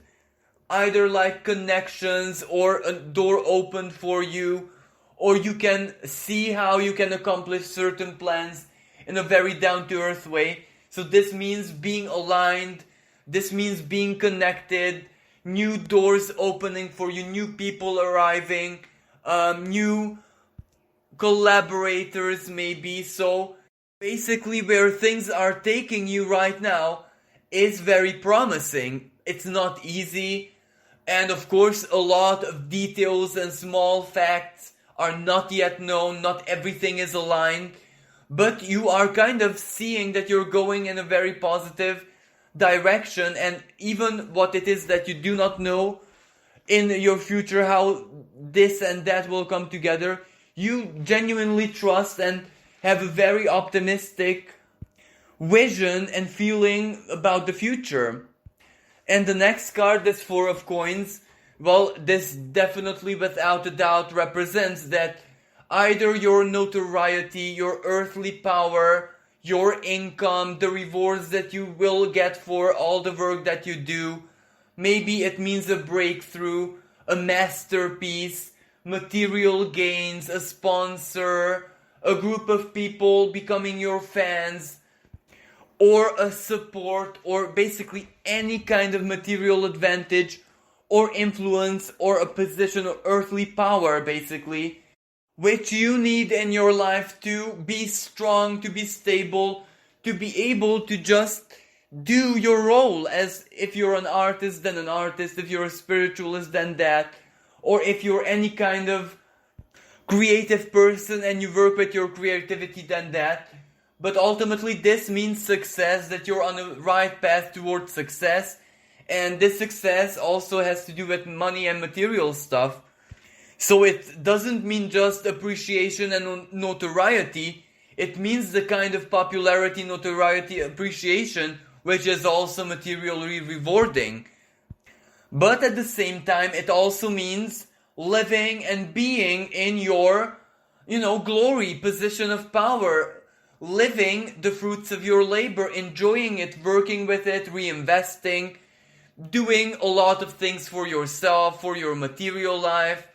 Either like connections or a door opened for you, or you can see how you can accomplish certain plans in a very down-to-earth way. So this means being aligned, this means being connected, new doors opening for you, new people arriving, new collaborators maybe. So basically where things are taking you right now is very promising. it's not easy. And of course, a lot of details and small facts are not yet known. Not everything is aligned. But you are kind of seeing that you're going in a very positive direction. And even what it is that you do not know in your future, how this and that will come together, you genuinely trust and have a very optimistic vision and feeling about the future. And the next card, this Four of Coins, well, this definitely without a doubt represents that either your notoriety, your earthly power, your income, the rewards that you will get for all the work that you do, maybe it means a breakthrough, a masterpiece, material gains, a sponsor, a group of people becoming your fans, or a support, or basically any kind of material advantage or influence or a position of earthly power, basically, which you need in your life to be strong, to be stable, to be able to just do your role. As if you're an artist, then an artist. If you're a spiritualist, then that. Or if you're any kind of creative person and you work with your creativity, then that. But ultimately this means success, that you're on the right path towards success. And this success also has to do with money and material stuff. So it doesn't mean just appreciation and notoriety. It means the kind of popularity, notoriety, appreciation, which is also materially rewarding. But at the same time, it also means living and being in your, glory, position of power. Living the fruits of your labor, enjoying it, working with it, reinvesting, doing a lot of things for yourself, for your material life.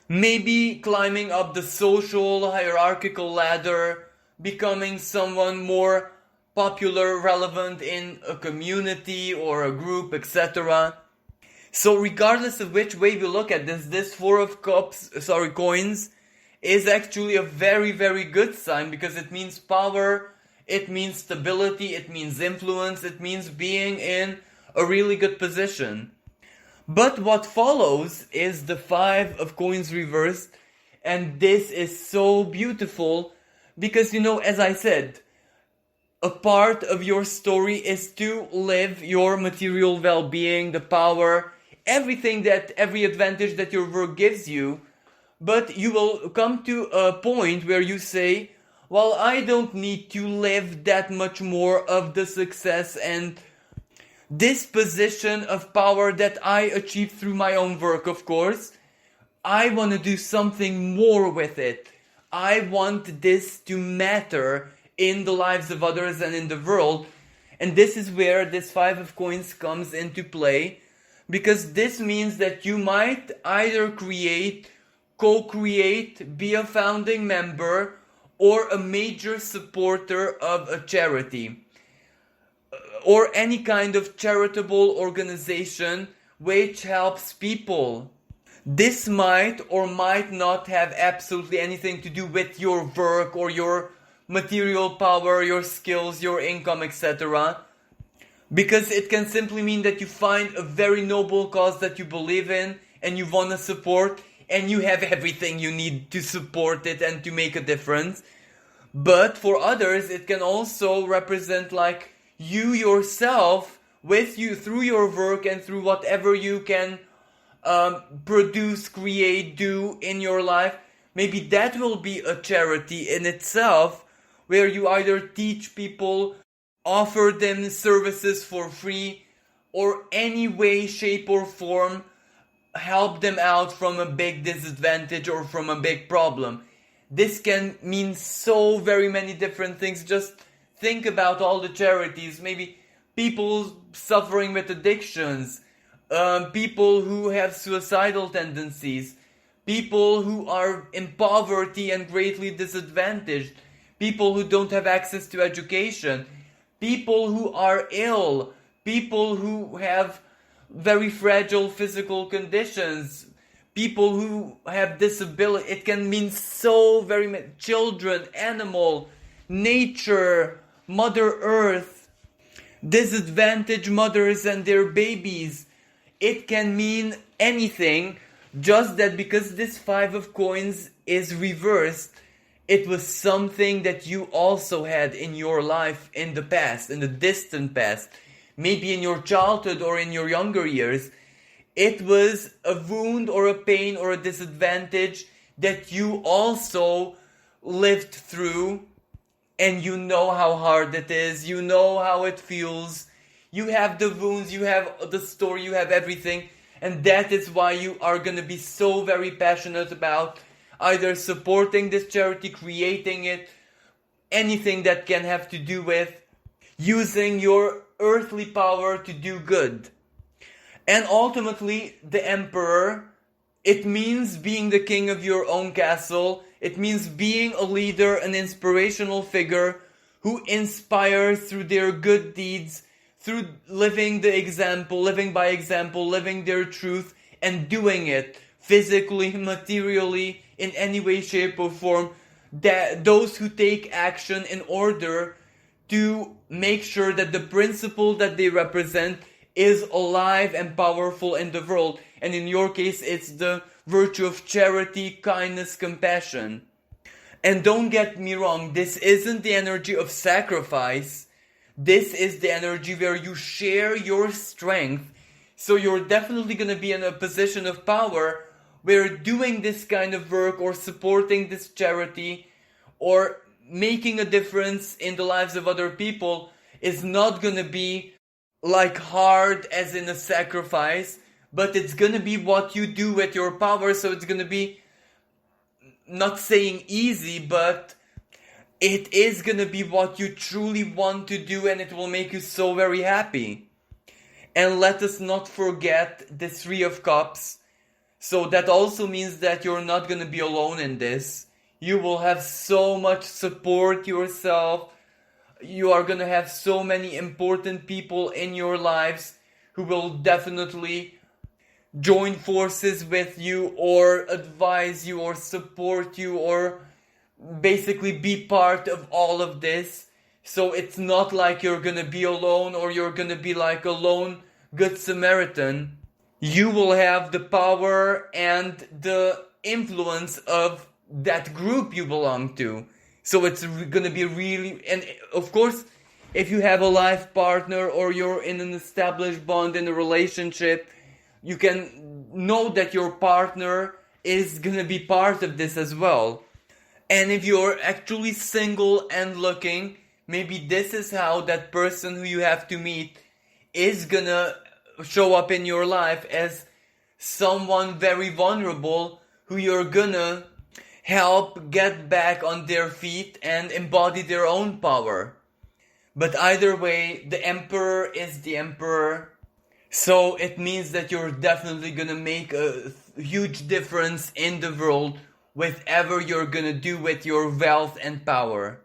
Maybe climbing up the social hierarchical ladder, becoming someone more popular, relevant in a community or a group, etc. So regardless of which way we look at this Four of Coins is actually a very, very good sign, because it means power, it means stability, it means influence, it means being in a really good position. But what follows is the Five of Coins reversed, and this is so beautiful because, as I said, a part of your story is to live your material well-being, the power, every advantage that your work gives you. But you will come to a point where you say, well, I don't need to live that much more of the success and this position of power that I achieved through my own work, of course. I want to do something more with it. I want this to matter in the lives of others and in the world. And this is where this Five of Coins comes into play, because this means that you might either co-create, be a founding member, or a major supporter of a charity, or any kind of charitable organization which helps people. This might or might not have absolutely anything to do with your work or your material power, your skills, your income, etc. Because it can simply mean that you find a very noble cause that you believe in and you want to support, and you have everything you need to support it and to make a difference. But for others, it can also represent like you yourself, with you, through your work and through whatever you can produce, create, do in your life. Maybe that will be a charity in itself, where you either teach people, offer them services for free, or any way, shape or form help them out from a big disadvantage or from a big problem. This can mean so very many different things. Just think about all the charities. Maybe people suffering with addictions, people who have suicidal tendencies, people who are in poverty and greatly disadvantaged, people who don't have access to education, people who are ill, people who have very fragile physical conditions, people who have disability. It can mean so very many. Children, animal, nature, Mother Earth. disadvantaged mothers and their babies. It can mean anything, just that because this Five of Coins is reversed, it was something that you also had in your life in the past, in the distant past, maybe in your childhood or in your younger years. It was a wound or a pain or a disadvantage that you also lived through, and you know how hard it is, you know how it feels. You have the wounds, you have the story, you have everything, and that is why you are gonna be so very passionate about either supporting this charity, creating it, anything that can have to do with using your earthly power to do good. And ultimately, the Emperor, it means being the king of your own castle. It means being a leader, an inspirational figure who inspires through their good deeds, through living the example, living by example, living their truth, and doing it physically, materially, in any way, shape, or form. That those who take action in order to make sure that the principle that they represent is alive and powerful in the world. And in your case, it's the virtue of charity, kindness, compassion. And don't get me wrong, this isn't the energy of sacrifice. This is the energy where you share your strength. So you're definitely going to be in a position of power where doing this kind of work or supporting this charity or making a difference in the lives of other people is not going to be like hard as in a sacrifice, but it's going to be what you do with your power. So it's going to be, not saying easy, but it is going to be what you truly want to do, and it will make you so very happy. And let us not forget the Three of Cups. So that also means that you're not going to be alone in this. You will have so much support yourself. You are going to have so many important people in your lives who will definitely join forces with you or advise you or support you or basically be part of all of this. So it's not like you're going to be alone or you're going to be like a lone good Samaritan. You will have the power and the influence of that group you belong to. So it's going to be really, and of course, if you have a life partner or you're in an established bond in a relationship, you can know that your partner is going to be part of this as well. And if you're actually single and looking, maybe this is how that person who you have to meet is going to show up in your life as someone very vulnerable who you're going to help get back on their feet and embody their own power. But either way, the Emperor is the Emperor. So it means that you're definitely gonna make a huge difference in the world, whatever you're gonna do with your wealth and power.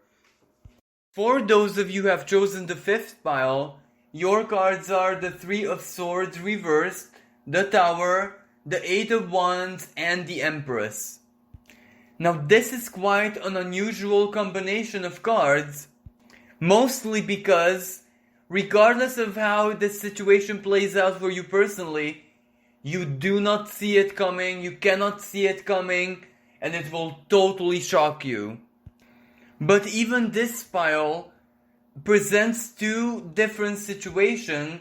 For those of you who have chosen the fifth pile, your cards are the Three of Swords reversed, the Tower, the Eight of Wands, and the Empress. Now this is quite an unusual combination of cards, mostly because regardless of how this situation plays out for you personally, you do not see it coming, you cannot see it coming, and it will totally shock you. But even this pile presents two different situations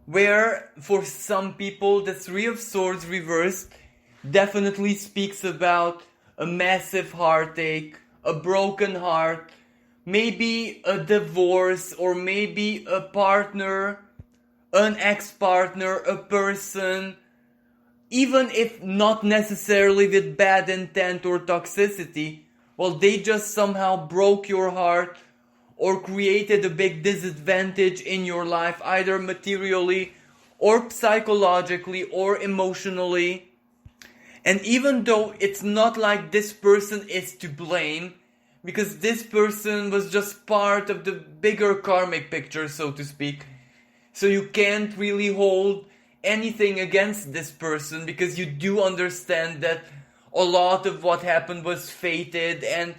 where for some people the Three of Swords reversed definitely speaks about a massive heartache, a broken heart, maybe a divorce, or maybe a partner, an ex-partner, a person, even if not necessarily with bad intent or toxicity, well, they just somehow broke your heart or created a big disadvantage in your life, either materially or psychologically or emotionally. And even though it's not like this person is to blame, because this person was just part of the bigger karmic picture, so to speak. So you can't really hold anything against this person, because you do understand that a lot of what happened was fated, and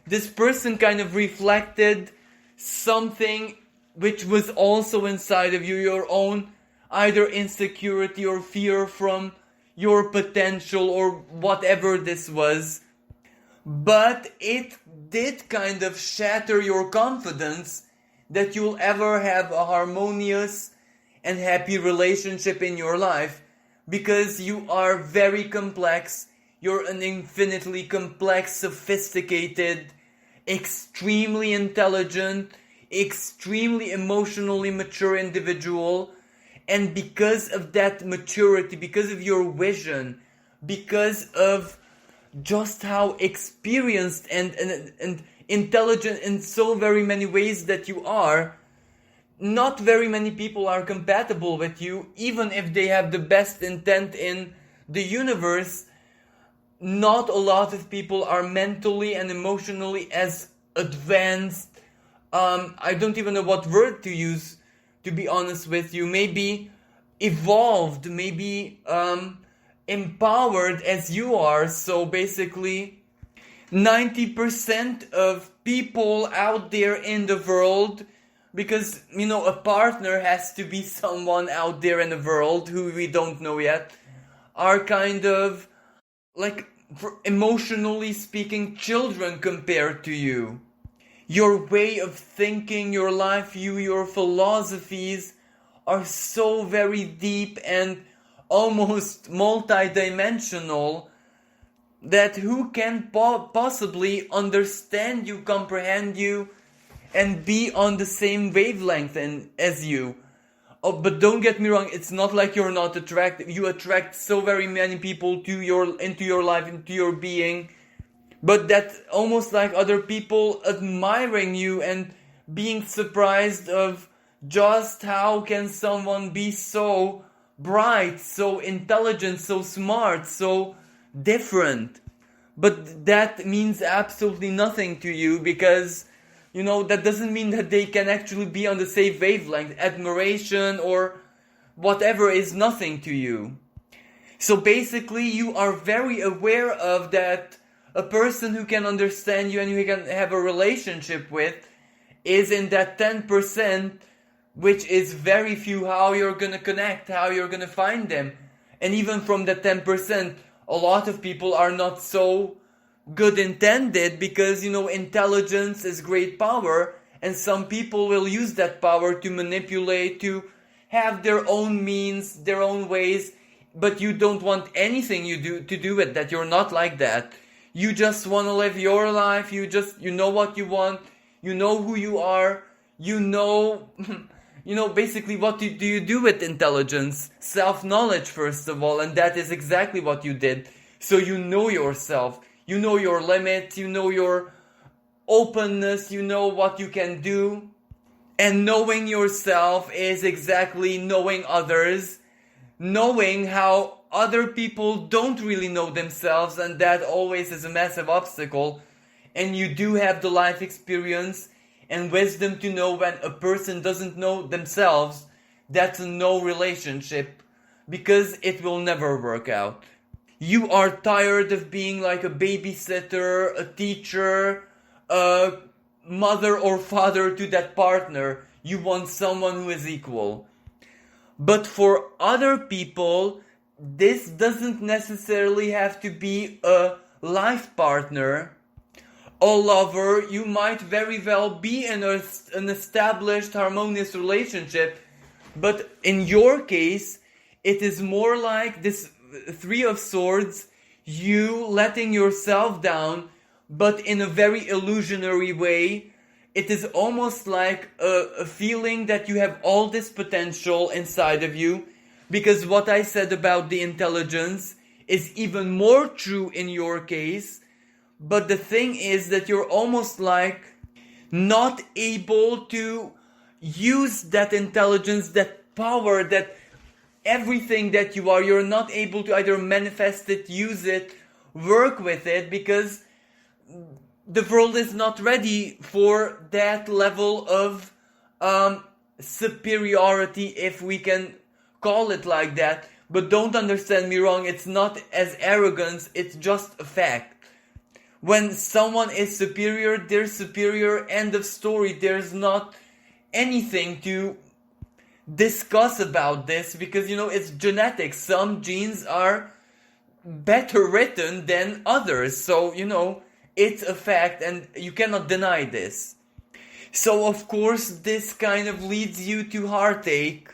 this person kind of reflected something which was also inside of you, your own either insecurity or fear from your potential or whatever this was. But it did kind of shatter your confidence that you'll ever have a harmonious and happy relationship in your life, because you are very complex. You're an infinitely complex, sophisticated, extremely intelligent, extremely emotionally mature individual. And because of that maturity, because of your vision, because of just how experienced and intelligent in so very many ways that you are, not very many people are compatible with you, even if they have the best intent in the universe. Not a lot of people are mentally and emotionally as advanced. I don't even know what word to use, to be honest with you. Maybe evolved, maybe empowered as you are. So basically, 90% of people out there in the world, because, a partner has to be someone out there in the world who we don't know yet, are kind of, like, emotionally speaking, children compared to you. Your way of thinking, your life view, your philosophies are so very deep and almost multi-dimensional that who can possibly understand you, comprehend you, and be on the same wavelength as you? Oh, but don't get me wrong, it's not like you're not attractive. You attract so very many people into your life, into your being. But that's almost like other people admiring you and being surprised of just how can someone be so bright, so intelligent, so smart, so different. But that means absolutely nothing to you, because that doesn't mean that they can actually be on the same wavelength. Admiration or whatever is nothing to you. So basically, you are very aware of that. A person who can understand you and who you can have a relationship with is in that 10%, which is very few. How you're gonna connect, how you're gonna find them. And even from that 10%, a lot of people are not so good intended, because intelligence is great power, and some people will use that power to manipulate, to have their own means, their own ways. But you don't want anything to do with that. You're not like that. You just want to live your life. You know what you want. You know who you are. Basically what do you do with intelligence? Self-knowledge, first of all, and that is exactly what you did. So you know yourself. You know your limits. You know your openness. You know what you can do. And knowing yourself is exactly knowing others. Knowing how other people don't really know themselves, and that always is a massive obstacle. And you do have the life experience and wisdom to know when a person doesn't know themselves, that's a no relationship, because it will never work out. You are tired of being like a babysitter, a teacher, a mother or father to that partner. You want someone who is equal. But for other people, this doesn't necessarily have to be a life partner, a lover. You might very well be in an established harmonious relationship, but in your case, it is more like this Three of Swords, you letting yourself down, but in a very illusionary way. It is almost like a feeling that you have all this potential inside of you, because what I said about the intelligence is even more true in your case. But the thing is that you're almost like not able to use that intelligence, that power, that everything that you are. You're not able to either manifest it, use it, work with it, because the world is not ready for that level of superiority, if we can call it like that. But don't understand me wrong, it's not as arrogance, it's just a fact. When someone is superior, they're superior, end of story. There's not anything to discuss about this, because it's genetics. Some genes are better written than others, so it's a fact and you cannot deny this. So of course this kind of leads you to heartache,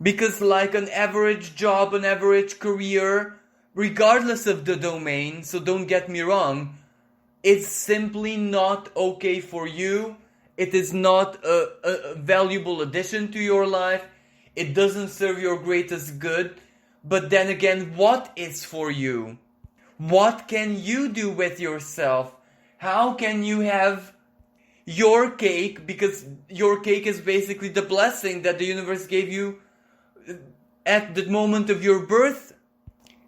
because like an average job, an average career, regardless of the domain, so don't get me wrong, it's simply not okay for you. It is not a valuable addition to your life. It doesn't serve your greatest good. But then again, what is for you? What can you do with yourself? How can you have your cake? Because your cake is basically the blessing that the universe gave you at the moment of your birth.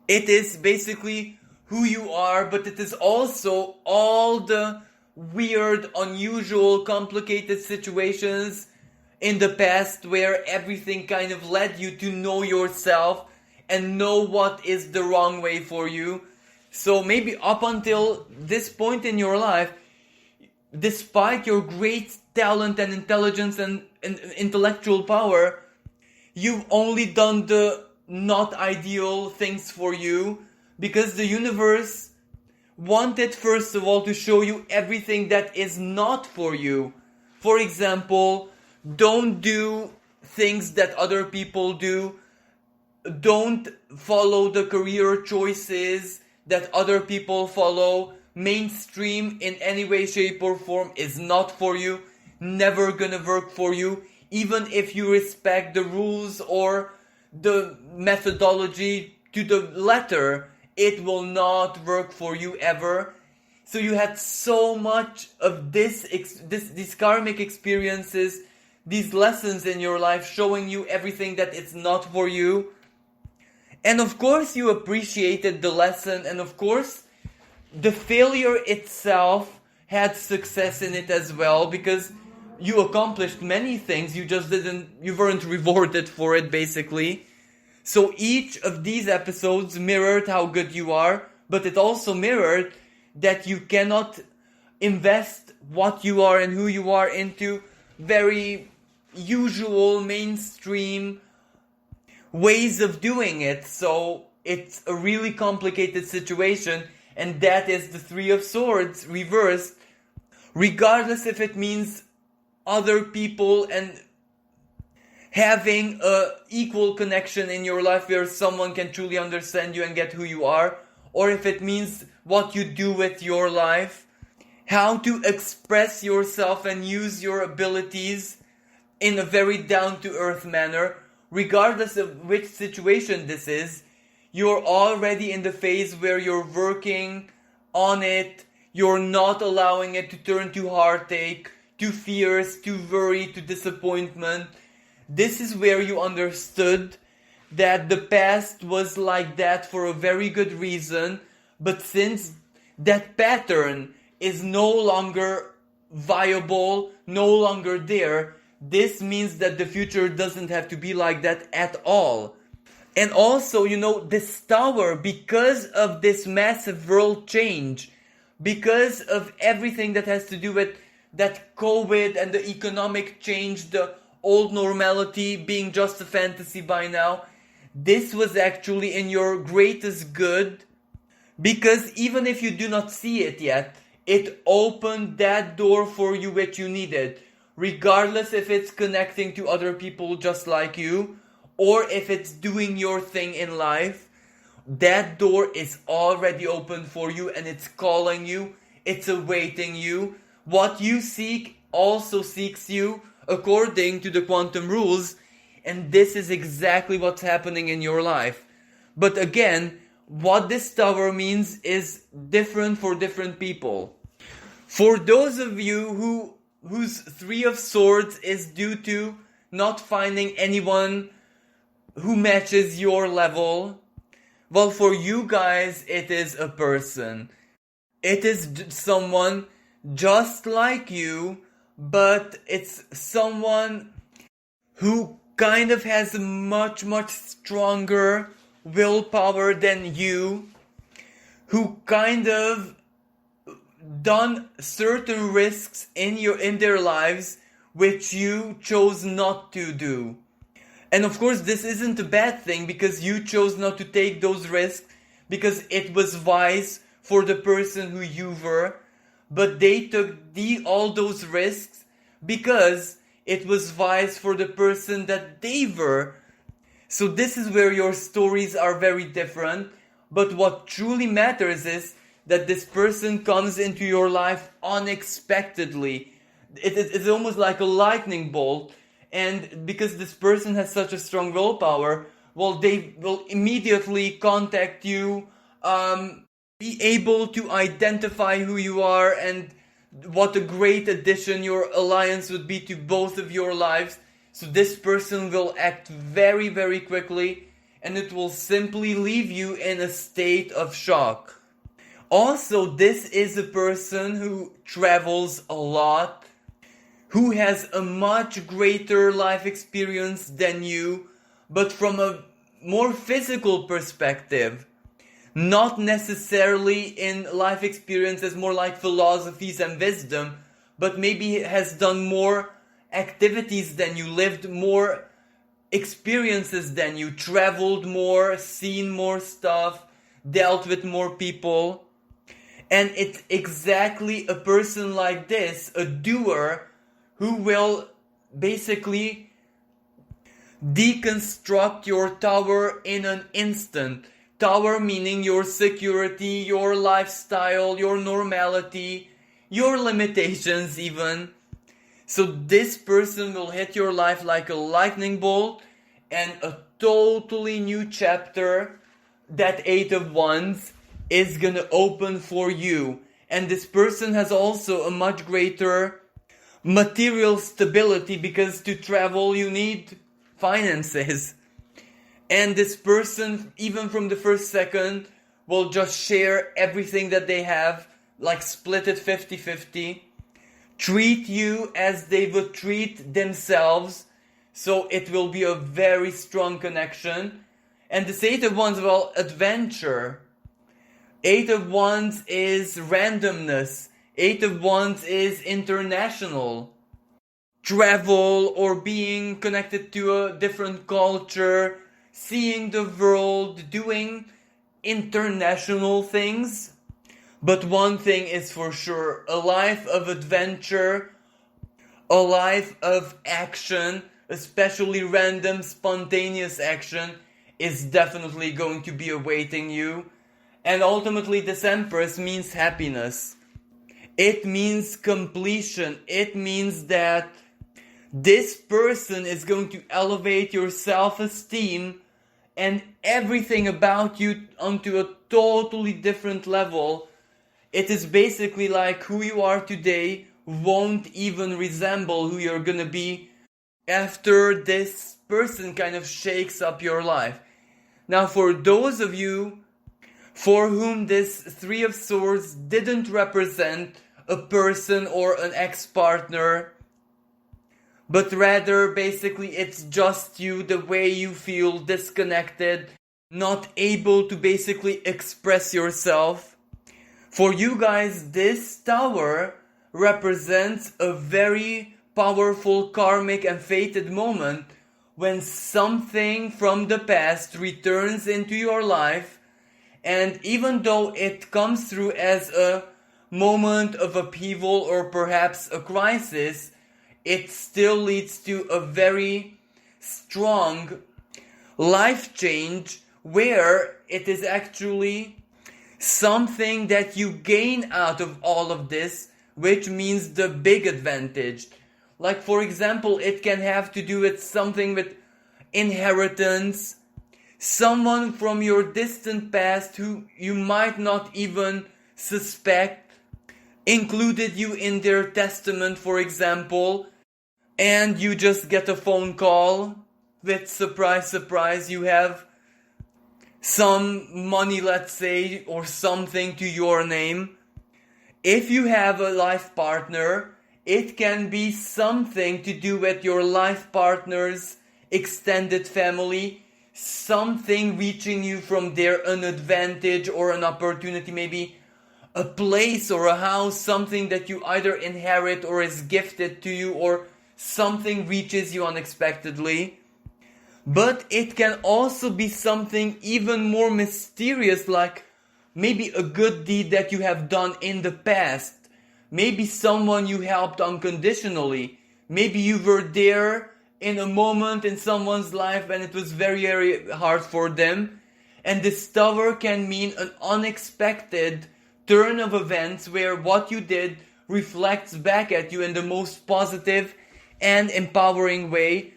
It is basically who you are, but it is also all the weird, unusual, complicated situations in the past where everything kind of led you to know yourself and know what is the wrong way for you. So maybe up until this point in your life, despite your great talent and intelligence and intellectual power, you've only done the not ideal things for you, because the universe wanted first of all to show you everything that is not for you. For example, don't do things that other people do. Don't follow the career choices that other people follow. Mainstream in any way, shape or form is not for you. Never gonna work for you. Even if you respect the rules or the methodology to the letter, it will not work for you ever. So you had so much of these karmic experiences, these lessons in your life showing you everything that it's not for you. And of course you appreciated the lesson, and of course the failure itself had success in it as well, because you accomplished many things, you weren't rewarded for it basically. So each of these episodes mirrored how good you are, but it also mirrored that you cannot invest what you are and who you are into very usual mainstream ways of doing it. So it's a really complicated situation, and that is the Three of Swords reversed, regardless if it means other people and having a equal connection in your life where someone can truly understand you and get who you are, or if it means what you do with your life, how to express yourself and use your abilities in a very down-to-earth manner. Regardless of which situation this is, you're already in the phase where you're working on it. You're not allowing it to turn to heartache, to fears, to worry, to disappointment. This is where you understood that the past was like that for a very good reason, but since that pattern is no longer viable, no longer there, this means that the future doesn't have to be like that at all. And also, this tower, because of this massive world change, because of everything that has to do with that COVID and the economic change, the old normality being just a fantasy by now, this was actually in your greatest good, because even if you do not see it yet, it opened that door for you which you needed. Regardless if it's connecting to other people just like you, or if it's doing your thing in life, that door is already open for you and it's calling you, it's awaiting you. What you seek also seeks you according to the quantum rules, and this is exactly what's happening in your life. But again, what this tower means is different for different people. For those of you whose Three of Swords is due to not finding anyone who matches your level, well, for you guys, it is a person. It is someone just like you, but it's someone who kind of has a much, much stronger willpower than you, who kind of done certain risks in their lives which you chose not to do. And of course, this isn't a bad thing because you chose not to take those risks because it was wise for the person who you were. But they took all those risks because it was wise for the person that they were. So this is where your stories are very different. But what truly matters is that this person comes into your life unexpectedly. It's almost like a lightning bolt. And because this person has such a strong willpower, well, they will immediately contact you, be able to identify who you are and what a great addition your alliance would be to both of your lives. So this person will act very, very quickly, and it will simply leave you in a state of shock. Also, this is a person who travels a lot, who has a much greater life experience than you, but from a more physical perspective. Not necessarily in life experiences, more like philosophies and wisdom, but maybe has done more activities than you, lived more experiences than you, traveled more, seen more stuff, dealt with more people. And it's exactly a person like this, a doer, who will basically deconstruct your tower in an instant. Tower meaning your security, your lifestyle, your normality, your limitations even. So this person will hit your life like a lightning bolt, and a totally new chapter, that Eight of Wands, is gonna open for you. And this person has also a much greater material stability because to travel you need finances. And this person, even from the first second, will just share everything that they have, like split it 50-50. Treat you as they would treat themselves. So it will be a very strong connection. And this Eight of Wands, well, adventure. Eight of Wands is randomness. Eight of Wands is international. Travel or being connected to a different culture, seeing the world, doing international things. But one thing is for sure, a life of adventure, a life of action, especially random, spontaneous action, is definitely going to be awaiting you. And ultimately, this Empress means happiness. It means completion. It means that this person is going to elevate your self-esteem and everything about you onto a totally different level. It is basically like who you are today won't even resemble who you're gonna be after this person kind of shakes up your life. Now, for those of you for whom this Three of Swords didn't represent a person or an ex-partner, but rather basically it's just you, the way you feel disconnected, not able to basically express yourself. For you guys, this Tower represents a very powerful karmic and fated moment when something from the past returns into your life, and even though it comes through as a moment of upheaval or perhaps a crisis, it still leads to a very strong life change where it is actually something that you gain out of all of this, which means the big advantage. Like, for example, it can have to do with something with inheritance, someone from your distant past who you might not even suspect included you in their testament, for example, and you just get a phone call with surprise, surprise, you have some money, let's say, or something to your name. If you have a life partner, it can be something to do with your life partner's extended family, something reaching you from there, an advantage or an opportunity, maybe a place or a house, something that you either inherit or is gifted to you, or something reaches you unexpectedly. But it can also be something even more mysterious, like maybe a good deed that you have done in the past. Maybe someone you helped unconditionally. Maybe you were there in a moment in someone's life and it was very, very hard for them. And this tower can mean an unexpected turn of events where what you did reflects back at you in the most positive and empowering way.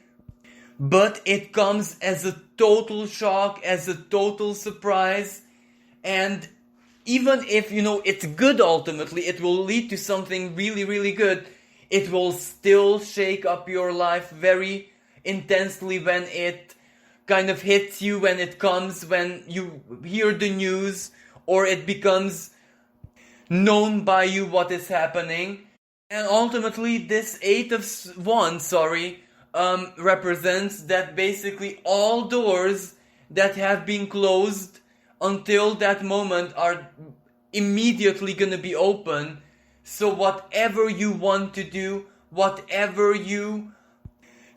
But it comes as a total shock, as a total surprise. And even if, it's good ultimately, it will lead to something really, really good. It will still shake up your life very intensely when it kind of hits you, when it comes, when you hear the news, or it becomes known by you what is happening. And ultimately, this Eight of Wands, represents that basically all doors that have been closed until that moment are immediately gonna be open. So whatever you want to do, whatever you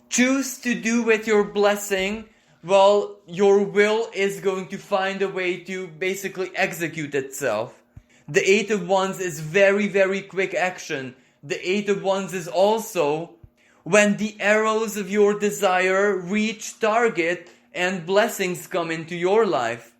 choose to do with your blessing, well, your will is going to find a way to basically execute itself. The Eight of Wands is very, very quick action. The Eight of Wands is also when the arrows of your desire reach target and blessings come into your life.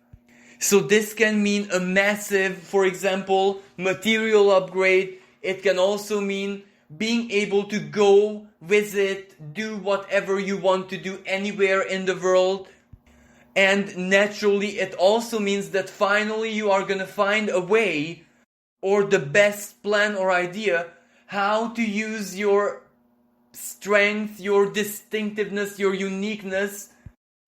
So this can mean a massive, for example, material upgrade. It can also mean being able to go, visit, do whatever you want to do anywhere in the world. And naturally, it also means that finally you are gonna find a way or the best plan or idea how to use your strength, your distinctiveness, your uniqueness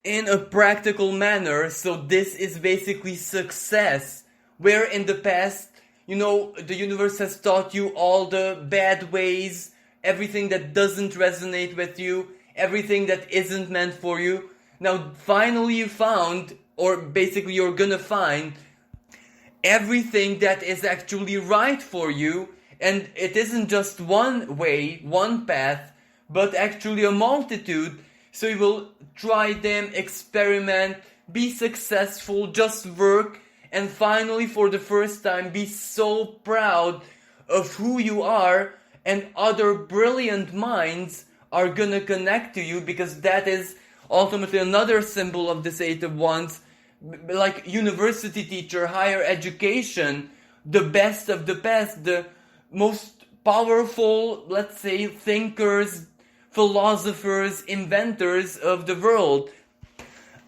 in a practical manner. So this is basically success. Where in the past, the universe has taught you all the bad ways, everything that doesn't resonate with you, everything that isn't meant for you. Now finally you found, or basically you're gonna find, everything that is actually right for you. And it isn't just one way, one path, but actually a multitude. So you will try them, experiment, be successful, just work, and finally for the first time be so proud of who you are, and other brilliant minds are gonna connect to you, because that is ultimately another symbol of this Eight of Wands, like university teacher, higher education, the best of the best, the most powerful, let's say, thinkers, philosophers, inventors of the world.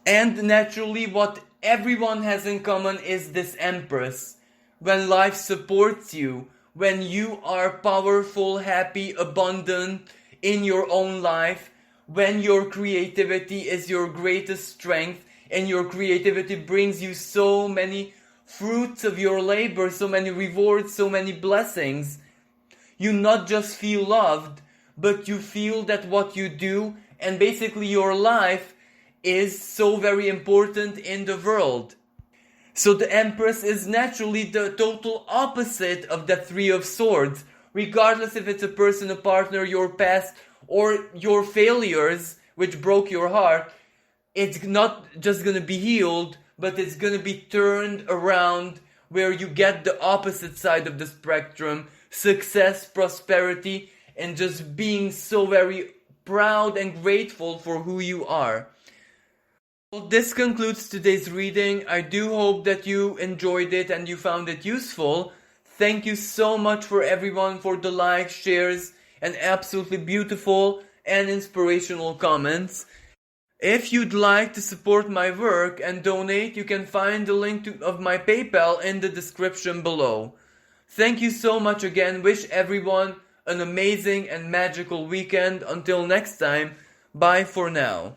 And naturally, what everyone has in common is this Empress. When life supports you, when you are powerful, happy, abundant in your own life, when your creativity is your greatest strength, and your creativity brings you so many fruits of your labor, so many rewards, so many blessings, you not just feel loved, but you feel that what you do and basically your life is so very important in the world. So the Empress is naturally the total opposite of the Three of Swords, regardless if it's a person, a partner, your past, or your failures which broke your heart. It's not just gonna be healed, but it's gonna be turned around, where you get the opposite side of the spectrum, success, prosperity, and just being so very proud and grateful for who you are. Well, this concludes today's reading. I do hope that you enjoyed it and you found it useful. Thank you so much for everyone for the likes, shares, and absolutely beautiful and inspirational comments. If you'd like to support my work and donate, you can find the link of my PayPal in the description below. Thank you so much again. Wish everyone an amazing and magical weekend. Until next time, bye for now.